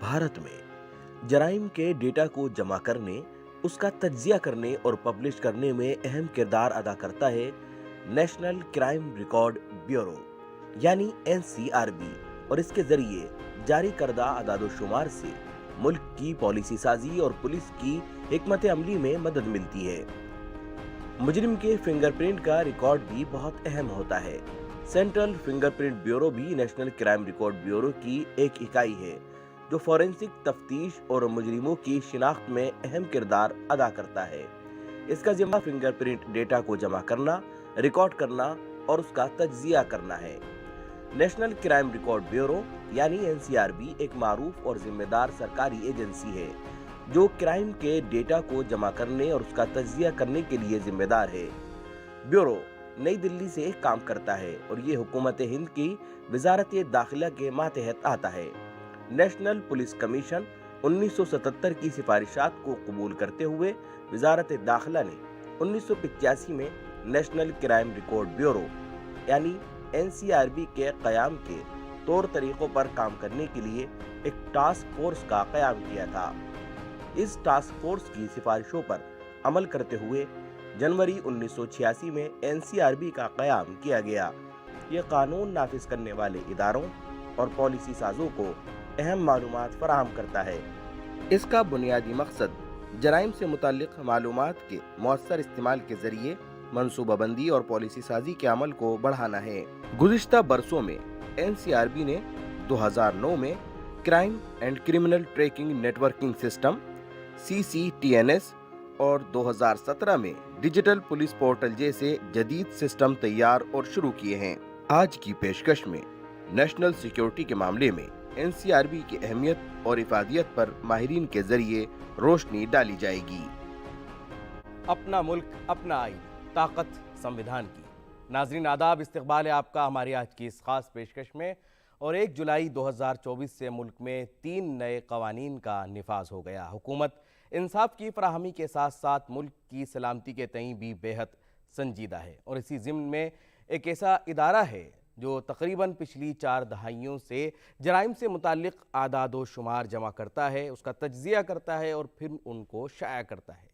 भारत में जराइम के डेटा को जमा करने, उसका तज्जिया करने और पब्लिश करने में अहम किरदार अदा करता है नेशनल क्राइम रिकॉर्ड ब्यूरो यानी एनसीआरबी। और इसके जरिए जारी करदा अदाद-ओ-शुमार से मुल्क की पॉलिसी साजी और पुलिस की हिकमत अमली में मदद मिलती है। मुजरिम के फिंगरप्रिंट का रिकॉर्ड भी बहुत अहम होता है। सेंट्रल फिंगरप्रिंट ब्यूरो भी नेशनल क्राइम रिकॉर्ड ब्यूरो की एक इकाई है जो फॉरेंसिक तफ्तीश और मुजरिमों की शिनाख्त में अहम किरदार अदा करता है। इसका जिम्मा फिंगरप्रिंट डेटा को जमा करना, रिकॉर्ड करना और उसका तज्जिया करना है। नेशनल क्राइम रिकॉर्ड ब्यूरो यानी एनसीआरबी एक मारूफ और जिम्मेदार सरकारी एजेंसी है जो क्राइम के डेटा को जमा करने और उसका तज्जिया करने के लिए जिम्मेदार है। ब्यूरो नई दिल्ली से काम करता है और ये हुकूमत हिंद की वजारत दाखिला के मातहत आता है। नेशनल पुलिस कमीशन 1977 की सिफारिशात को कबूल करते हुए वजारत दाखिला ने 1985 में नेशनल क्राइम रिकॉर्ड ब्यूरो यानी एनसीआरबी के क़याम के तौर तरीकों पर काम करने के लिए एक टास्क फोर्स का क़याम किया था। इस टास्क फोर्स की सिफारिशों पर अमल करते हुए जनवरी 1986 में एनसीआरबी का क़याम किया गया। ये कानून नाफिज करने वाले इदारों और पॉलिसी साजों को अहम मालूमात फराहम करता है। इसका बुनियादी मकसद जराइम से मुताल्लिक मालूमात के मौसर इस्तेमाल के जरिए मनसूबाबंदी और पॉलिसी साजी के अमल को बढ़ाना है। गुज़िश्ता बरसों में एनसीआरबी ने 2009 में crime and criminal tracking networking system CCTNS और 2017 में डिजिटल पुलिस पोर्टल जैसे जदीद सिस्टम तैयार और शुरू किए हैं। आज की पेशकश में नेशनल सिक्योरिटी के मामले में एनसीआरबी की अहमियत और इफादियत पर माहिरीन के जरिए रोशनी डाली जाएगी। अपना मुल्क अपना आइन, ताकत संविधान की। नाजरीन आदाब, इस्तकबाल है आपका हमारी आज की इस खास पेशकश में। और 1 जुलाई 2024 से मुल्क में 3 नए कवानीन का निफाज हो गया। हुकूमत इंसाफ की फराहमी के साथ साथ मुल्क की सलामती के तईं भी बेहद संजीदा है और इसी ज़िम्न में एक ऐसा इदारा है जो तकरीबन पिछली 4 दहाइयों से जराइम से मुताल्लिक आदाद शुमार जमा करता है, उसका तज्जिया करता है और फिर उनको शाया करता है।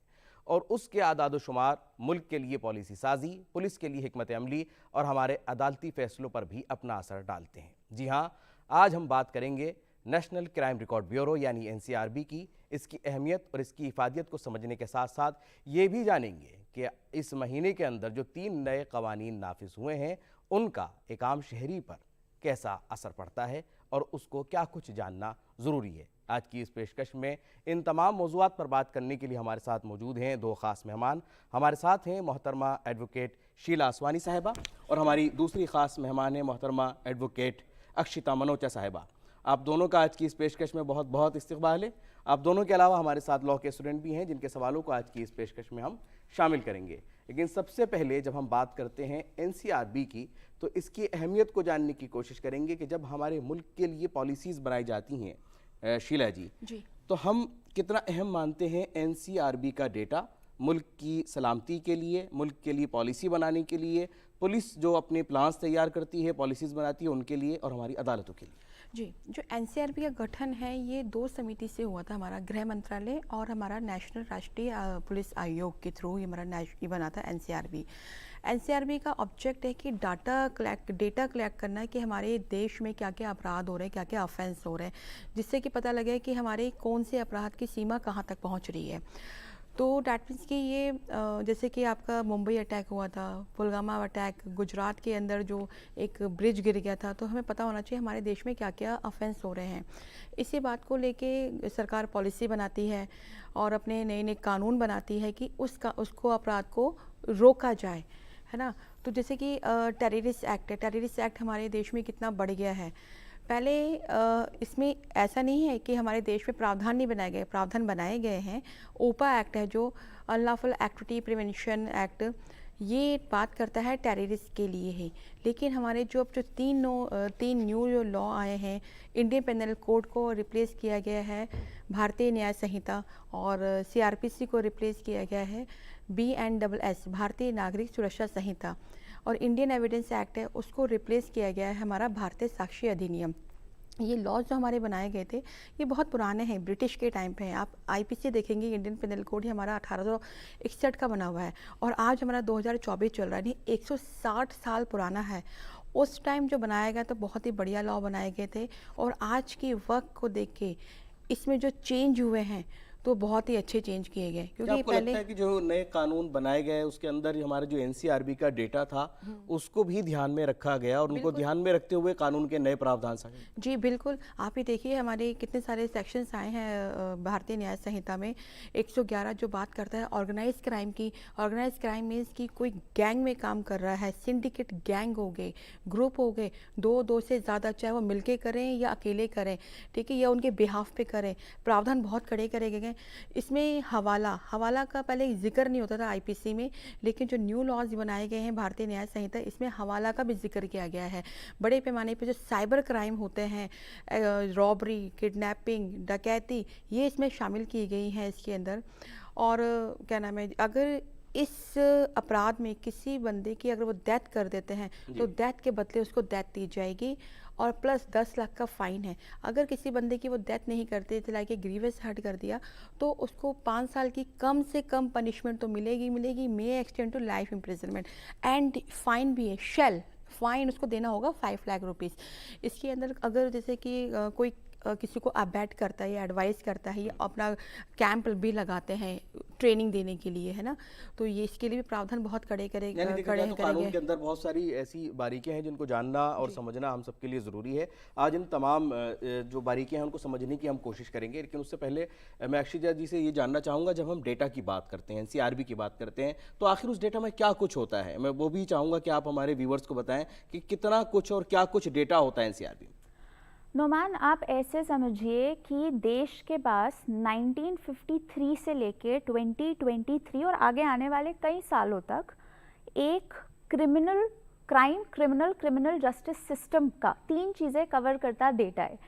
और उसके आदाद शुमार मुल्क के लिए पॉलिसी साजी, पुलिस के लिए हिकमत अमली और हमारे अदालती फैसलों पर भी अपना असर डालते हैं। जी हाँ, आज हम बात करेंगे नेशनल क्राइम रिकॉर्ड ब्यूरो यानी एनसीआरबी की, इसकी अहमियत और इसकी इफादियत को समझने के साथ साथ ये भी जानेंगे कि इस महीने के अंदर जो 3 नए कवानीन नाफिज हुए हैं उनका एक आम शहरी पर कैसा असर पड़ता है और उसको क्या कुछ जानना ज़रूरी है। आज की इस पेशकश में इन तमाम मौज़ूआत पर बात करने के लिए हमारे साथ मौजूद हैं 2 ख़ास मेहमान। हमारे साथ हैं मोहतरमा एडवोकेट शीला आसवानी साहिबा और हमारी दूसरी ख़ास मेहमान हैं मोहतरमा एडवोकेट अक्षिता मनोचा साहिबा। आप दोनों का आज की इस पेशकश में बहुत बहुत इस्तकबाल है। आप दोनों के अलावा हमारे साथ लॉ के स्टूडेंट भी हैं जिनके सवालों को आज की इस पेशकश में हम शामिल करेंगे। लेकिन सबसे पहले जब हम बात करते हैं एनसीआरबी की तो इसकी अहमियत को जानने की कोशिश करेंगे कि जब हमारे मुल्क के लिए पॉलिसीज़ बनाई जाती हैं शीला जी, तो हम कितना अहम मानते हैं एनसीआरबी का डेटा मुल्क की सलामती के लिए, मुल्क के लिए पॉलिसी बनाने के लिए, पुलिस जो अपने प्लान्स तैयार करती है, पॉलिसीज़ बनाती है उनके लिए और हमारी अदालतों के लिए। जी, जो एनसीआरबी का गठन है ये 2 समिति से हुआ था, हमारा गृह मंत्रालय और हमारा नेशनल राष्ट्रीय पुलिस आयोग के थ्रू ये बना था एनसीआरबी। एनसीआरबी का ऑब्जेक्ट है कि डेटा कलेक्ट करना है कि हमारे देश में क्या क्या अपराध हो रहे हैं, क्या क्या ऑफेंस हो रहे हैं, जिससे कि पता लगे कि हमारे कौन से अपराध की सीमा कहाँ तक पहुँच रही है। तो डैट मीन्स कि ये जैसे कि आपका मुंबई अटैक हुआ था, पुलवामा अटैक, गुजरात के अंदर जो एक ब्रिज गिर गया था, तो हमें पता होना चाहिए हमारे देश में क्या क्या ऑफेंस हो रहे हैं। इसी बात को लेके सरकार पॉलिसी बनाती है और अपने नए नए कानून बनाती है कि उसको अपराध को रोका जाए, है ना। तो जैसे कि टेररिस्ट एक्ट है, टेररिस्ट एक्ट हमारे देश में कितना बढ़ गया है। पहले इसमें ऐसा नहीं है कि हमारे देश में प्रावधान नहीं बनाए गए, प्रावधान बनाए गए हैं। ओपा एक्ट है जो अनलॉफुल एक्टिविटी प्रिवेंशन एक्ट, ये बात करता है टेररिस्ट के लिए ही। लेकिन हमारे जो 3 न्यू जो लॉ आए हैं, इंडियन पेनल कोड को रिप्लेस किया गया है भारतीय न्याय संहिता और CRPC को रिप्लेस किया गया है BNSS भारतीय नागरिक सुरक्षा संहिता और इंडियन एविडेंस एक्ट है उसको रिप्लेस किया गया है हमारा भारतीय साक्ष्य अधिनियम। ये लॉज जो हमारे बनाए गए थे ये बहुत पुराने हैं, ब्रिटिश के टाइम पे हैं। आप आईपीसी देखेंगे, इंडियन पिनल कोड ही हमारा 1861 का बना हुआ है और आज हमारा 2024 चल रहा है, नहीं 160 साल पुराना है। उस टाइम जो बनाया गया तो बहुत ही बढ़िया लॉ बनाए गए थे और आज के वक्त को देख के इसमें जो चेंज हुए हैं तो बहुत ही अच्छे चेंज किए गए, क्या क्योंकि आपको पहले लगता है कि जो नए कानून बनाए गए उसके अंदर ही हमारा जो एनसीआरबी का डेटा था उसको भी ध्यान में रखा गया और उनको ध्यान में रखते हुए कानून के नए प्रावधान सारे? जी बिल्कुल, आप ही देखिए हमारे कितने सारे सेक्शंस आए हैं भारतीय न्याय संहिता में। 111 जो बात करता है ऑर्गेनाइज क्राइम की। ऑर्गेनाइज क्राइम मीन्स कि कोई गैंग में काम कर रहा है, सिंडिकेट गैंग हो गए, ग्रुप हो गए, दो से ज़्यादा, चाहे वो मिलके करें या अकेले करें, ठीक है, या उनके बिहाफ पे करें। प्रावधान बहुत कड़े करे गए। इसमें हवाला का पहले जिक्र नहीं होता था आईपीसी में, लेकिन जो न्यू लॉज बनाए गए हैं भारतीय न्याय संहिता, इसमें हवाला का भी जिक्र किया गया है। बड़े पैमाने पे जो साइबर क्राइम होते हैं, रॉबरी, किडनैपिंग, डकैती, ये इसमें शामिल की गई हैं इसके अंदर। और क्या नाम है, अगर इस अपराध में किसी बंदे की अगर वो डेथ कर देते हैं तो डेथ के बदले उसको डेथ दी जाएगी और प्लस 10 लाख का फाइन है। अगर किसी बंदे की वो डेथ नहीं करते थे, लाइक ग्रीवियस हर्ट कर दिया, तो उसको 5 साल की कम से कम पनिशमेंट तो मिलेगी, may extend to life imprisonment and fine भी है, शेल फाइन उसको देना होगा 5 लाख रुपीज़। इसके अंदर अगर जैसे कि कोई किसी को अबैट करता है या एडवाइस करता है या अपना कैंप भी लगाते हैं ट्रेनिंग देने के लिए, है ना, तो ये इसके लिए भी प्रावधान बहुत कड़े यानी देखा जाए तो कानून करेंगे। के अंदर बहुत सारी ऐसी बारीकियां हैं जिनको जानना और समझना हम सबके लिए ज़रूरी है। आज इन तमाम जो बारीकियां हैं उनको समझने की हम कोशिश करेंगे, लेकिन उससे पहले मैं अक्षय जी से ये जानना चाहूँगा, जब हम डेटा की बात करते हैं, एनसीआरबी की बात करते हैं, तो आखिर उस डेटा में क्या कुछ होता है? मैं वो भी चाहूँगा कि आप हमारे व्यूवर्स को बताएं कि कितना कुछ और क्या कुछ डेटा होता है एनसीआरबी में। नोमान, आप ऐसे समझिए कि देश के पास 1953 से लेके 2023 और आगे आने वाले कई सालों तक एक क्रिमिनल जस्टिस सिस्टम का 3 चीज़ें कवर करता डेटा है।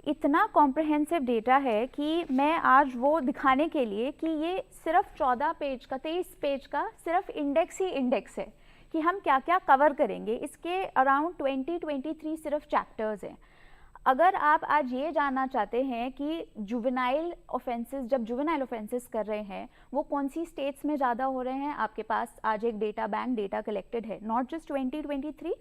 इतना कॉम्प्रहेंसिव डेटा है कि मैं आज वो दिखाने के लिए कि ये सिर्फ 14 पेज का, 23 पेज का सिर्फ इंडेक्स ही इंडेक्स है कि हम क्या क्या कवर करेंगे। इसके अराउंड 20-23 सिर्फ चैप्टर्स हैं। अगर आप आज ये जानना चाहते हैं कि जुवेनाइल ऑफेंसेस कर रहे हैं वो कौन सी स्टेट्स में ज़्यादा हो रहे हैं, आपके पास आज एक डेटा कलेक्टेड है, नॉट जस्ट 2023,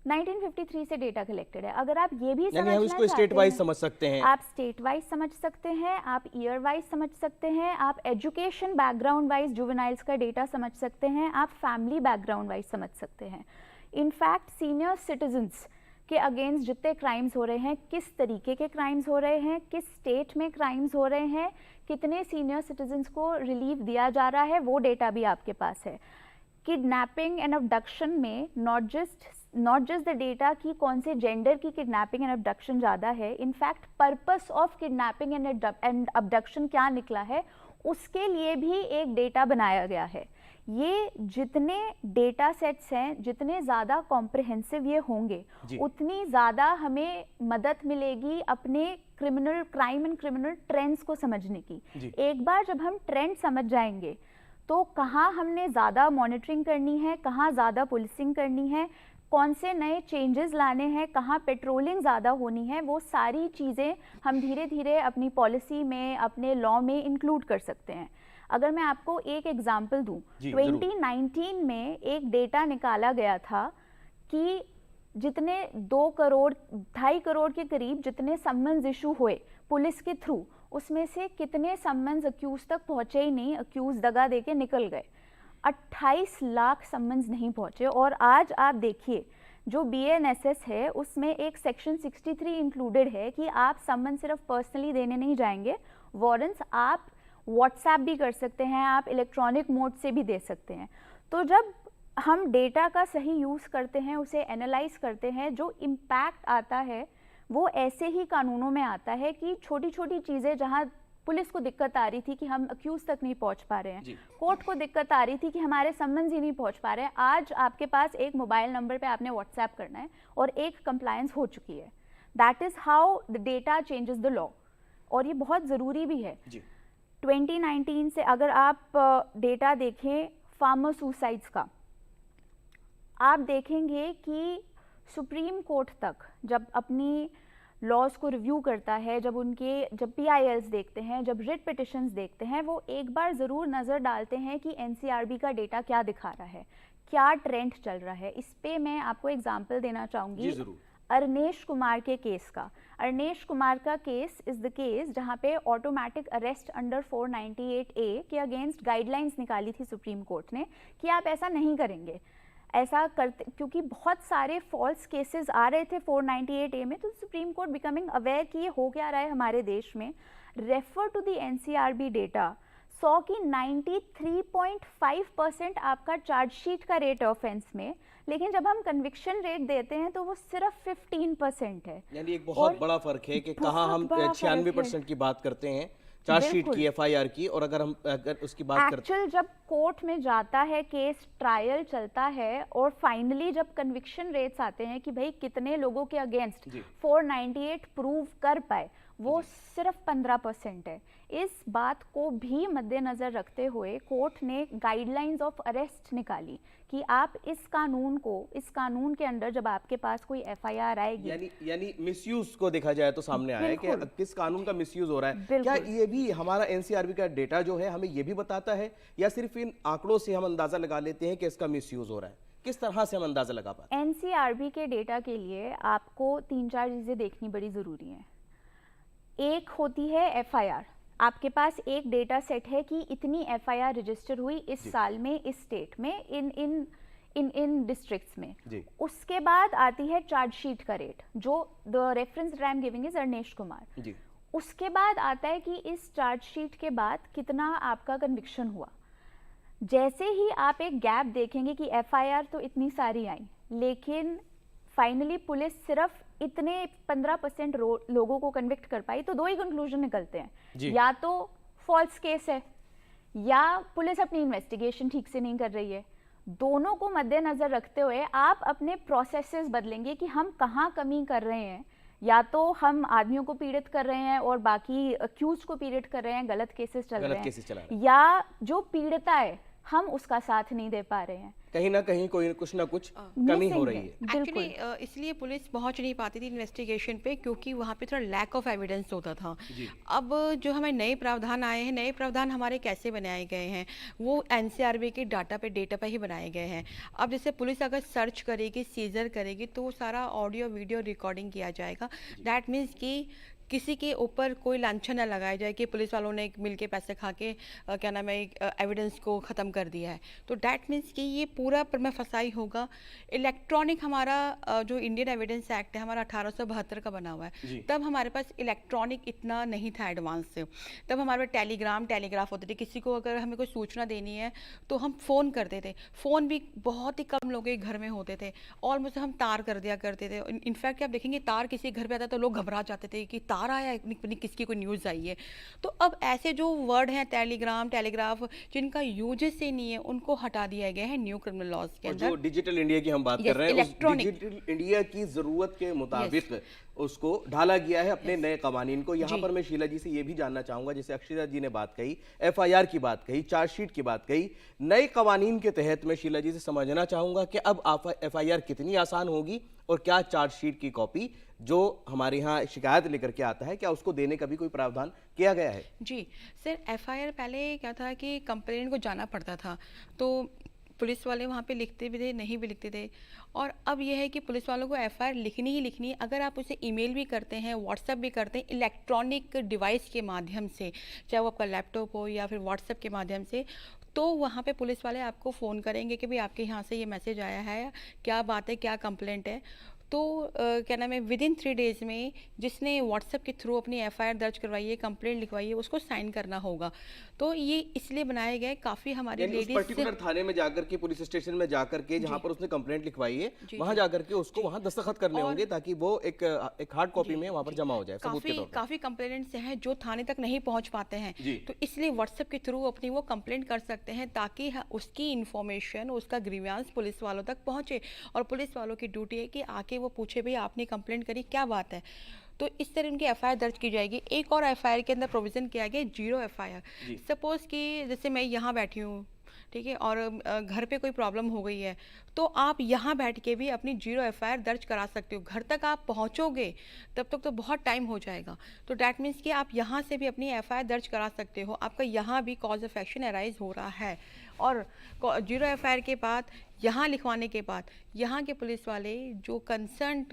1953 से डेटा कलेक्टेड है। अगर आप ये भी समझना इसको चाहते स्टेट वाइज हैं, समझ सकते हैं, आप स्टेट वाइज समझ सकते हैं, आप ईयर वाइज समझ सकते हैं, आप एजुकेशन बैकग्राउंड वाइज जुवेनाइल्स का डेटा समझ सकते हैं, आप फैमिली बैकग्राउंड वाइज समझ सकते हैं। इनफैक्ट सीनियर सिटीजन्स के अगेंस्ट जितने क्राइम्स हो रहे हैं, किस तरीके के क्राइम्स हो रहे हैं, किस स्टेट में क्राइम्स हो रहे हैं, कितने सीनियर सिटीजन्स को रिलीफ दिया जा रहा है, वो डेटा भी आपके पास है। किडनैपिंग एंड अबडक्शन में नॉट जस्ट द डेटा कि कौन से जेंडर की किडनैपिंग एंड अबडक्शन ज़्यादा है, in fact purpose of kidnapping and abduction क्या निकला है, उसके लिए भी एक डेटा बनाया गया है। ये जितने डेटा सेट्स हैं, जितने ज़्यादा कॉम्प्रिहेंसिव ये होंगे, उतनी ज़्यादा हमें मदद मिलेगी अपने क्राइम एंड क्रिमिनल ट्रेंड्स को समझने की। एक बार जब हम ट्रेंड समझ जाएंगे तो कहाँ हमने ज़्यादा मॉनिटरिंग करनी है, कहाँ ज़्यादा पुलिसिंग करनी है, कौन से नए चेंजेस लाने हैं, कहाँ पेट्रोलिंग ज़्यादा होनी है, वो सारी चीज़ें हम धीरे धीरे अपनी पॉलिसी में, अपने लॉ में इंक्लूड कर सकते हैं। अगर मैं आपको एक एग्जांपल दूं, 2019 में एक डेटा निकाला गया था कि जितने 2.5 करोड़ के करीब जितने सम्मन्स इशू हुए पुलिस के थ्रू, उसमें से कितने सम्मन्स अक्यूज तक पहुंचे ही नहीं, अक्यूज दगा देके निकल गए। 28 लाख सम्मन्स नहीं पहुंचे। और आज आप देखिए जो BNSS है उसमें एक सेक्शन 63 इंक्लूडेड है कि आप सम्मन सिर्फ पर्सनली देने नहीं जाएंगे, वारंट्स आप व्हाट्सएप भी कर सकते हैं, आप इलेक्ट्रॉनिक मोड से भी दे सकते हैं। तो जब हम डेटा का सही यूज़ करते हैं, उसे एनालाइज करते हैं, जो इम्पैक्ट आता है वो ऐसे ही कानूनों में आता है कि छोटी छोटी चीज़ें जहाँ पुलिस को दिक्कत आ रही थी कि हम अक्यूज तक नहीं पहुंच पा रहे हैं, कोर्ट को दिक्कत आ रही थी कि हमारे सम्मन्स ही नहीं पहुंच पा रहे हैं, आज आपके पास एक मोबाइल नंबर पे आपने व्हाट्सएप करना है और एक कंप्लायंस हो चुकी है। That is how the data changes the law, और ये बहुत ज़रूरी भी है। 2019 से अगर आप डेटा देखें फार्मर सुसाइड्स का, आप देखेंगे कि सुप्रीम कोर्ट तक जब अपनी लॉज को रिव्यू करता है, जब PILs देखते हैं, जब रिट पिटिशंस देखते हैं, वो एक बार ज़रूर नज़र डालते हैं कि NCRB का डेटा क्या दिखा रहा है, क्या ट्रेंड चल रहा है। इस पे मैं आपको एग्जांपल देना चाहूँगी अरनेश कुमार के केस का। अरनेश कुमार का केस इज़ द केस जहाँ पे ऑटोमेटिक अरेस्ट अंडर 498A के अगेंस्ट गाइडलाइंस निकाली थी सुप्रीम कोर्ट ने कि आप ऐसा नहीं करेंगे, ऐसा करते, क्योंकि बहुत सारे फॉल्स केसेस आ रहे थे 498A में, तो सुप्रीम कोर्ट बिकमिंग अवेयर कि ये हो क्या रहा है हमारे देश में, refer to the NCRB data, so कि 93.5% आपका चार्जशीट का रेट है ऑफेंस में, लेकिन जब हम कन्विक्शन रेट देते हैं तो वो सिर्फ 15% है। यानी एक बहुत बड़ा फर्क है कि कहाँ हम 96% की बात करते हैं चार्जशीट की, FIR की, और अगर उसकी बात करते हैं जब कोर्ट में जाता है केस, ट्रायल चलता है और फाइनली जब कन्विक्शन रेट्स आते हैं कि भाई कितने लोगों के अगेंस्ट 498 प्रूव कर पाए, वो सिर्फ 15% है। इस बात को भी मद्देनजर रखते हुए कोर्ट ने गाइडलाइंस ऑफ अरेस्ट निकाली कि आप इस कानून के अंडर जब आपके पास कोई FIR आएगी, यानी मिसयूज को देखा जाए तो सामने आया है कि किस कानून का मिसयूज हो रहा है। क्या ये भी हमारा NCRB का डेटा जो है हमें ये भी बताता है, या सिर्फ इन आंकड़ों से हम अंदाजा लगा लेते हैं कि इसका मिसयूज हो रहा है? किस तरह से हम अंदाजा लगा पाते हैं? NCRB के डेटा के लिए आपको 3-4 चीजें देखनी बड़ी जरूरी हैं। एक होती है FIR, आपके पास एक डेटा सेट है कि इतनी FIR रजिस्टर हुई इस साल में, इस स्टेट में, इन डिस्ट्रिक्ट्स में। उसके बाद आती है चार्जशीट का रेट, जो the reference that I am giving is Arnesh Kumar. उसके बाद आता है कि इस चार्जशीट के बाद कितना आपका कन्विक्शन हुआ। जैसे ही आप एक गैप देखेंगे कि FIR तो इतनी सारी आई, लेकिन फाइनली पुलिस सिर्फ इतने 15% लोगों को कन्विक्ट कर पाई, तो दो ही कंक्लूजन निकलते हैं, या तो फॉल्स केस है या पुलिस अपनी इन्वेस्टिगेशन ठीक से नहीं कर रही है। दोनों को मद्देनजर रखते हुए आप अपने प्रोसेसेस बदलेंगे कि हम कहाँ कमी कर रहे हैं, या तो हम आदमियों को पीड़ित कर रहे हैं और बाकी अक्यूज को पीड़ित कर रहे हैं, गलत केसेस चल रहे हैं, या जो पीड़िता है हम उसका साथ नहीं दे पा रहे हैं, कहीं ना कहीं कुछ ना कुछ कमी हो रही है। एक्चुअली इसलिए पुलिस पहुंच नहीं पाती थी इन्वेस्टिगेशन पे, क्योंकि वहाँ पे थोड़ा लैक ऑफ एविडेंस होता था। अब जो हमें नए प्रावधान आए हैं, नए प्रावधान हमारे कैसे बनाए गए हैं, वो NCRB के डेटा पे ही बनाए गए हैं। अब जैसे पुलिस अगर सर्च करेगी, सीजर करेगी, तो सारा ऑडियो वीडियो रिकॉर्डिंग किया जाएगा। दैट मीन्स कि किसी के ऊपर कोई लांछन न लगाया जाए कि पुलिस वालों ने मिल के पैसे खा के क्या नाम है एविडेंस को ख़त्म कर दिया है। तो डैट मीन्स कि ये पूरा परमे फसाई होगा। इलेक्ट्रॉनिक हमारा जो इंडियन एविडेंस एक्ट है हमारा 1872 का बना हुआ है, तब हमारे पास इलेक्ट्रॉनिक इतना नहीं था एडवांस से। तब हमारे पास टेलीग्राफ होते थे, किसी को अगर हमें कोई सूचना देनी है तो हम फ़ोन करते थे। फ़ोन भी बहुत ही कम लोगों के घर में होते थे, ऑलमोस्ट हम तार कर दिया करते थे। इनफैक्ट आप देखेंगे तार किसी घर पे आता तो लोग घबरा जाते थे कि तार आया, किसकी कोई न्यूज़ आई है। तो अब ऐसे जो वर्ड हैं टेलीग्राफ जिनका यूजेस से नहीं है, उनको हटा दिया गया है न्यू क्रिमिनल लॉज के अंदर। जो डिजिटल इंडिया की हम बात कर रहे हैं, उस डिजिटल इंडिया की जरूरत के मुताबिक उसको ढाला गया है अपने नए कवानीन को। यहाँ पर मैं शीला जी से ये भी जानना चाहूंगा, जैसे अक्षरा जी ने बात कही, FIR की बात कही, चार्जशीट की बात कही, नए कवानीन के तहत मैं शीला जी से समझना चाहूंगा कि अब FIR कितनी आसान होगी, और क्या चार्जशीट की कॉपी जो हमारे यहाँ शिकायत लेकर के आता है, क्या उसको देने का भी कोई प्रावधान किया गया है? जी सर, FIR पहले क्या था कि कंप्लेंट को जाना पड़ता था, तो पुलिस वाले वहाँ पे लिखते भी थे, नहीं भी लिखते थे। और अब यह है कि पुलिस वालों को FIR लिखनी ही लिखनी है। अगर आप उसे ईमेल भी करते हैं, व्हाट्सएप भी करते हैं, इलेक्ट्रॉनिक डिवाइस के माध्यम से, चाहे वो आपका लैपटॉप हो या फिर व्हाट्सएप के माध्यम से, तो वहाँ पे पुलिस वाले आपको फ़ोन करेंगे कि भाई आपके यहाँ से ये मैसेज आया है, क्या बात है, क्या कंप्लेंट है। तो क्या नाम है, विदिन 3 डेज़ में जिसने व्हाट्सएप के थ्रू अपनी FIR दर्ज करवाई है, कंप्लेंट लिखवाई है, उसको साइन करना होगा। तो ये इसलिए बनाया गया है, काफ़ी हमारी लेडीज पर्टिकुलर थाने में जाकर के, पुलिस स्टेशन में जाकर के, जहाँ पर उसने कंप्लेंट लिखवाई है, वहाँ जाकर के उसको वहाँ दस्तखत करने होंगे, ताकि वो एक हार्ड कॉपी में वहाँ पर जमा हो जाए सबूत के तौर पर। काफ़ी कंप्लेंट्स हैं जो थाने तक नहीं पहुँच पाते हैं, तो इसलिए व्हाट्सएप के थ्रू अपनी वो कंप्लेंट कर सकते हैं, ताकि उसकी इन्फॉर्मेशन, उसका ग्रीवांस पुलिस वालों तक पहुँचे। और पुलिस वालों की ड्यूटी है कि आके वो पूछे भाई आपने कंप्लेंट करी, क्या बात है। तो इस तरह उनकी FIR दर्ज की जाएगी। एक और FIR के अंदर प्रोविज़न किया गया 0 FIR। सपोज़ कि जैसे मैं यहाँ बैठी हूँ, ठीक है, और घर पे कोई प्रॉब्लम हो गई है, तो आप यहाँ बैठ के भी अपनी जीरो एफआईआर दर्ज करा सकते हो। घर तक आप पहुँचोगे तब तक तो बहुत टाइम हो जाएगा, तो डैट मीन्स कि आप यहाँ से भी अपनी एफआईआर दर्ज करा सकते हो। आपका यहाँ भी कॉज ऑफ एक्शन अराइज हो रहा है, और जीरो एफआईआर के बाद यहाँ लिखवाने के बाद यहाँ के पुलिस वाले जो कंसर्न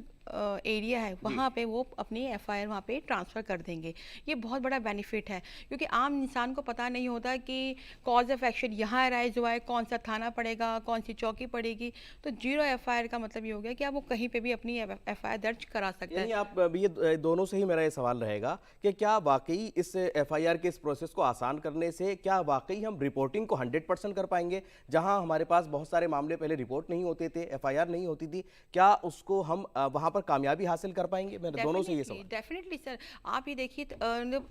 एरिया है वहाँ पे वो अपनी एफआईआर वहाँ पे ट्रांसफ़र कर देंगे। ये बहुत बड़ा बेनिफिट है, क्योंकि आम इंसान को पता नहीं होता कि कॉज ऑफ एक्शन यहाँ अराइज हुआ है, कौन सा थाना पड़ेगा, कौन सी चौकी पड़ेगी। तो जीरो एफआईआर का मतलब ये हो गया कि आप वो कहीं पे भी अपनी एफआईआर दर्ज करा सकते यानी हैं। आप ये दोनों से ही मेरा ये सवाल रहेगा कि क्या वाकई इस एफआईआर के इस प्रोसेस को आसान करने से क्या वाकई हम रिपोर्टिंग को 100% कर पाएंगे? जहां हमारे पास बहुत सारे मामले पहले रिपोर्ट नहीं होते थे, एफआईआर नहीं होती थी, क्या उसको हम वहां पर कामयाबी हासिल कर पाएंगे? मेरे दोनों से ये सवाल। डेफिनेटली सर, आप ये देखिए,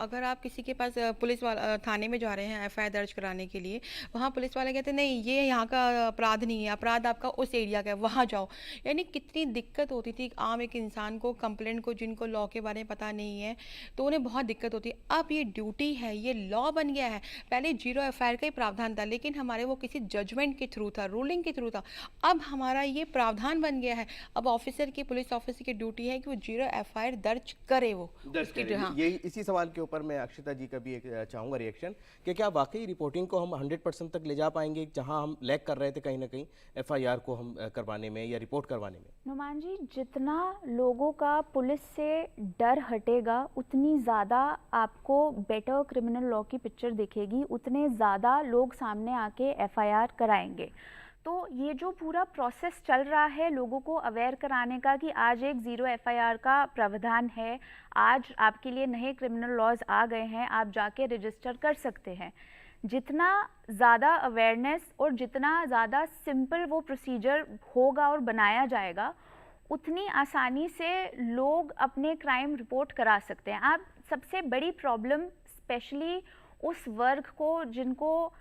अगर आप किसी के पास पुलिस वाला थाने में जा रहे हैं एफआईआर दर्ज कराने के लिए, वहाँ पुलिस वाले कहते हैं नहीं ये यहाँ का अपराध नहीं है, अपराध आपका उस एरिया का है, वहाँ जाओ। यानी कितनी दिक्कत होती थी आम एक इंसान को, कंप्लेंट को, जिनको लॉ के बारे में पता नहीं है तो उन्हें बहुत दिक्कत होती है। अब ये ड्यूटी है, ये लॉ बन गया है। पहले जीरो एफआईआर का ही प्रावधान था, लेकिन हमारे वो किसी जजमेंट के थ्रू था, रूलिंग के थ्रू था। अब हमारा ये प्रावधान बन गया है, अब ऑफिसर की, पुलिस ऑफिसर की ड्यूटी है कि वो जीरो एफआईआर दर्ज करे। वो उसकी हाँ। यही इसी सवाल के ऊपर मैं अक्षता जी का भी एक चाहूंगा रिएक्शन कि क्या वाकई रिपोर्टिंग को हम 100% तक ले जा पाएंगे, जहां हम लैग कर रहे थे कहीं ना कहीं एफआईआर को हम करवाने में या रिपोर्ट करवाने में? नुमान जी, जितना लोगों का पुलिस से डर हटेगा उतनी ज़्यादा आपको बेटर क्रिमिनल लॉ की पिक्चर दिखेगी, उतने ज़्यादा लोग सामने आके एफआईआर कराएंगे। तो ये जो पूरा प्रोसेस चल रहा है लोगों को अवेयर कराने का कि आज एक ज़ीरो एफआईआर का प्रावधान है, आज आपके लिए नए क्रिमिनल लॉज आ गए हैं, आप जाके रजिस्टर कर सकते हैं, जितना ज़्यादा अवेयरनेस और जितना ज़्यादा सिंपल वो प्रोसीजर होगा और बनाया जाएगा, उतनी आसानी से लोग अपने क्राइम रिपोर्ट करा सकते हैं। आप सबसे बड़ी प्रॉब्लम स्पेशली उस वर्ग को जिनको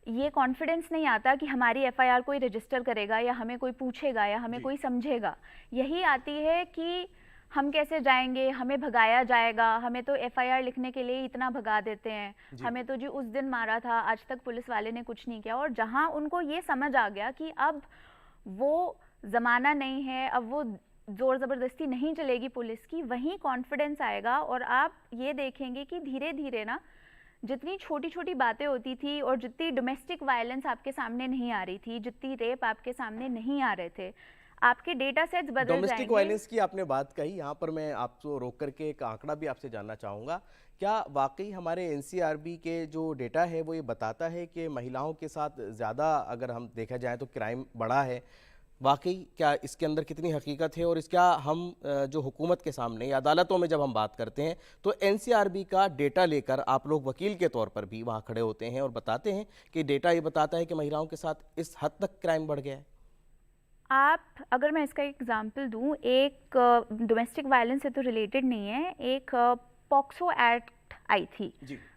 ये कॉन्फिडेंस नहीं आता कि हमारी एफआईआर कोई रजिस्टर करेगा या हमें कोई पूछेगा या हमें कोई समझेगा, यही आती है कि हम कैसे जाएंगे, हमें भगाया जाएगा, हमें तो एफआईआर लिखने के लिए इतना भगा देते हैं, हमें तो जी उस दिन मारा था, आज तक पुलिस वाले ने कुछ नहीं किया। और जहां उनको ये समझ आ गया कि अब वो ज़माना नहीं है, अब वो ज़ोर ज़बरदस्ती नहीं चलेगी पुलिस की, वहीं कॉन्फिडेंस आएगा। और आप ये देखेंगे कि धीरे धीरे ना जितनी छोटी छोटी बातें होती थी और जितनी डोमेस्टिक वायलेंस आपके सामने नहीं आ रही थी, जितनी रेप आपके सामने नहीं आ रहे थे, आपके डेटा सेट्स बदल जाएंगे। डोमेस्टिक वायलेंस की आपने बात कही, यहाँ पर मैं आपको रोक करके एक आंकड़ा भी आपसे जानना चाहूँगा। क्या वाकई हमारे एनसीआरबी के जो डेटा है वो ये बताता है कि महिलाओं के साथ ज़्यादा अगर हम देखा जाए तो क्राइम बढ़ा है? वाकई क्या इसके अंदर कितनी हकीकत है? और इसका हम जो हुकूमत के सामने या अदालतों में जब हम बात करते हैं तो एनसीआरबी का डेटा लेकर आप लोग वकील के तौर पर भी वहाँ खड़े होते हैं और बताते हैं कि डेटा ये बताता है कि महिलाओं के साथ इस हद तक क्राइम बढ़ गया है? आप अगर मैं इसका एग्जांपल दूं, एक डोमेस्टिक वायलेंस से तो रिलेटेड नहीं है, एक पॉक्सो एक्ट आई थी,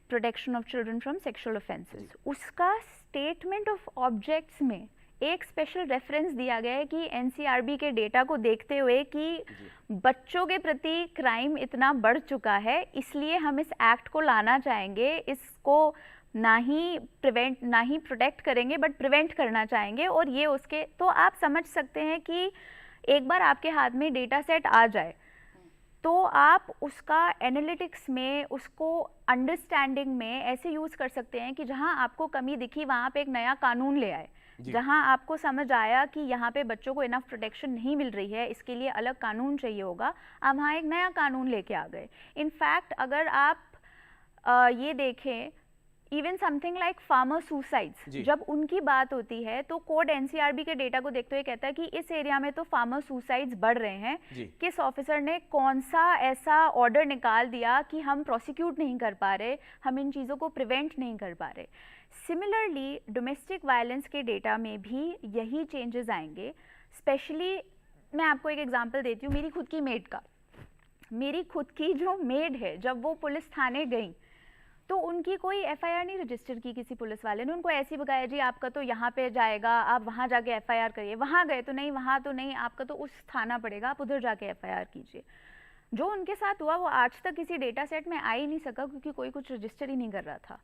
protection of children from sexual offences, उसका स्टेटमेंट ऑफ ऑब्जेक्ट्स में एक स्पेशल रेफरेंस दिया गया है कि एनसीआरबी के डेटा को देखते हुए कि बच्चों के प्रति क्राइम इतना बढ़ चुका है, इसलिए हम इस एक्ट को लाना चाहेंगे, इसको ना ही प्रोटेक्ट करेंगे बट प्रिवेंट करना चाहेंगे। और ये उसके, तो आप समझ सकते हैं कि एक बार आपके हाथ में डेटा सेट आ जाए तो आप उसका एनालिटिक्स में, उसको अंडरस्टैंडिंग में ऐसे यूज़ कर सकते हैं कि जहां आपको कमी दिखी वहां पे एक नया कानून ले आए, जहां आपको समझ आया कि यहाँ पे बच्चों को इनफ प्रोटेक्शन नहीं मिल रही है, इसके लिए अलग कानून चाहिए होगा, आप वहाँ एक नया कानून लेके आ गए। इनफैक्ट अगर आप ये देखें, even something like farmer suicides, जब उनकी बात होती है तो कोड एनसीआरबी के डेटा को देखते हुए कहता है कि इस एरिया में तो फार्मर सुसाइड्स बढ़ रहे हैं, किस ऑफिसर ने कौन सा ऐसा ऑर्डर निकाल दिया कि हम प्रोसिक्यूट नहीं कर पा रहे, हम इन चीज़ों को प्रिवेंट नहीं कर पा रहे। सिमिलरली डोमेस्टिक वायलेंस के डेटा में भी यही चेंजेस आएंगे। स्पेशली मैं आपको एक एग्जांपल देती हूँ, मेरी खुद की मेड का। मेरी खुद की जो मेड है, जब वो पुलिस थाने गई तो उनकी कोई एफआईआर नहीं रजिस्टर की किसी पुलिस वाले ने, उनको ऐसे ही बताया जी आपका तो यहाँ पे जाएगा, आप वहाँ जाके एफआईआर करिए। वहाँ गए तो नहीं, वहाँ तो नहीं, आपका तो उस थाना पड़ेगा, आप उधर जाके एफआईआर कीजिए। जो उनके साथ हुआ वो आज तक किसी डेटा सेट में आ ही नहीं सका क्योंकि कोई कुछ रजिस्टर ही नहीं कर रहा था।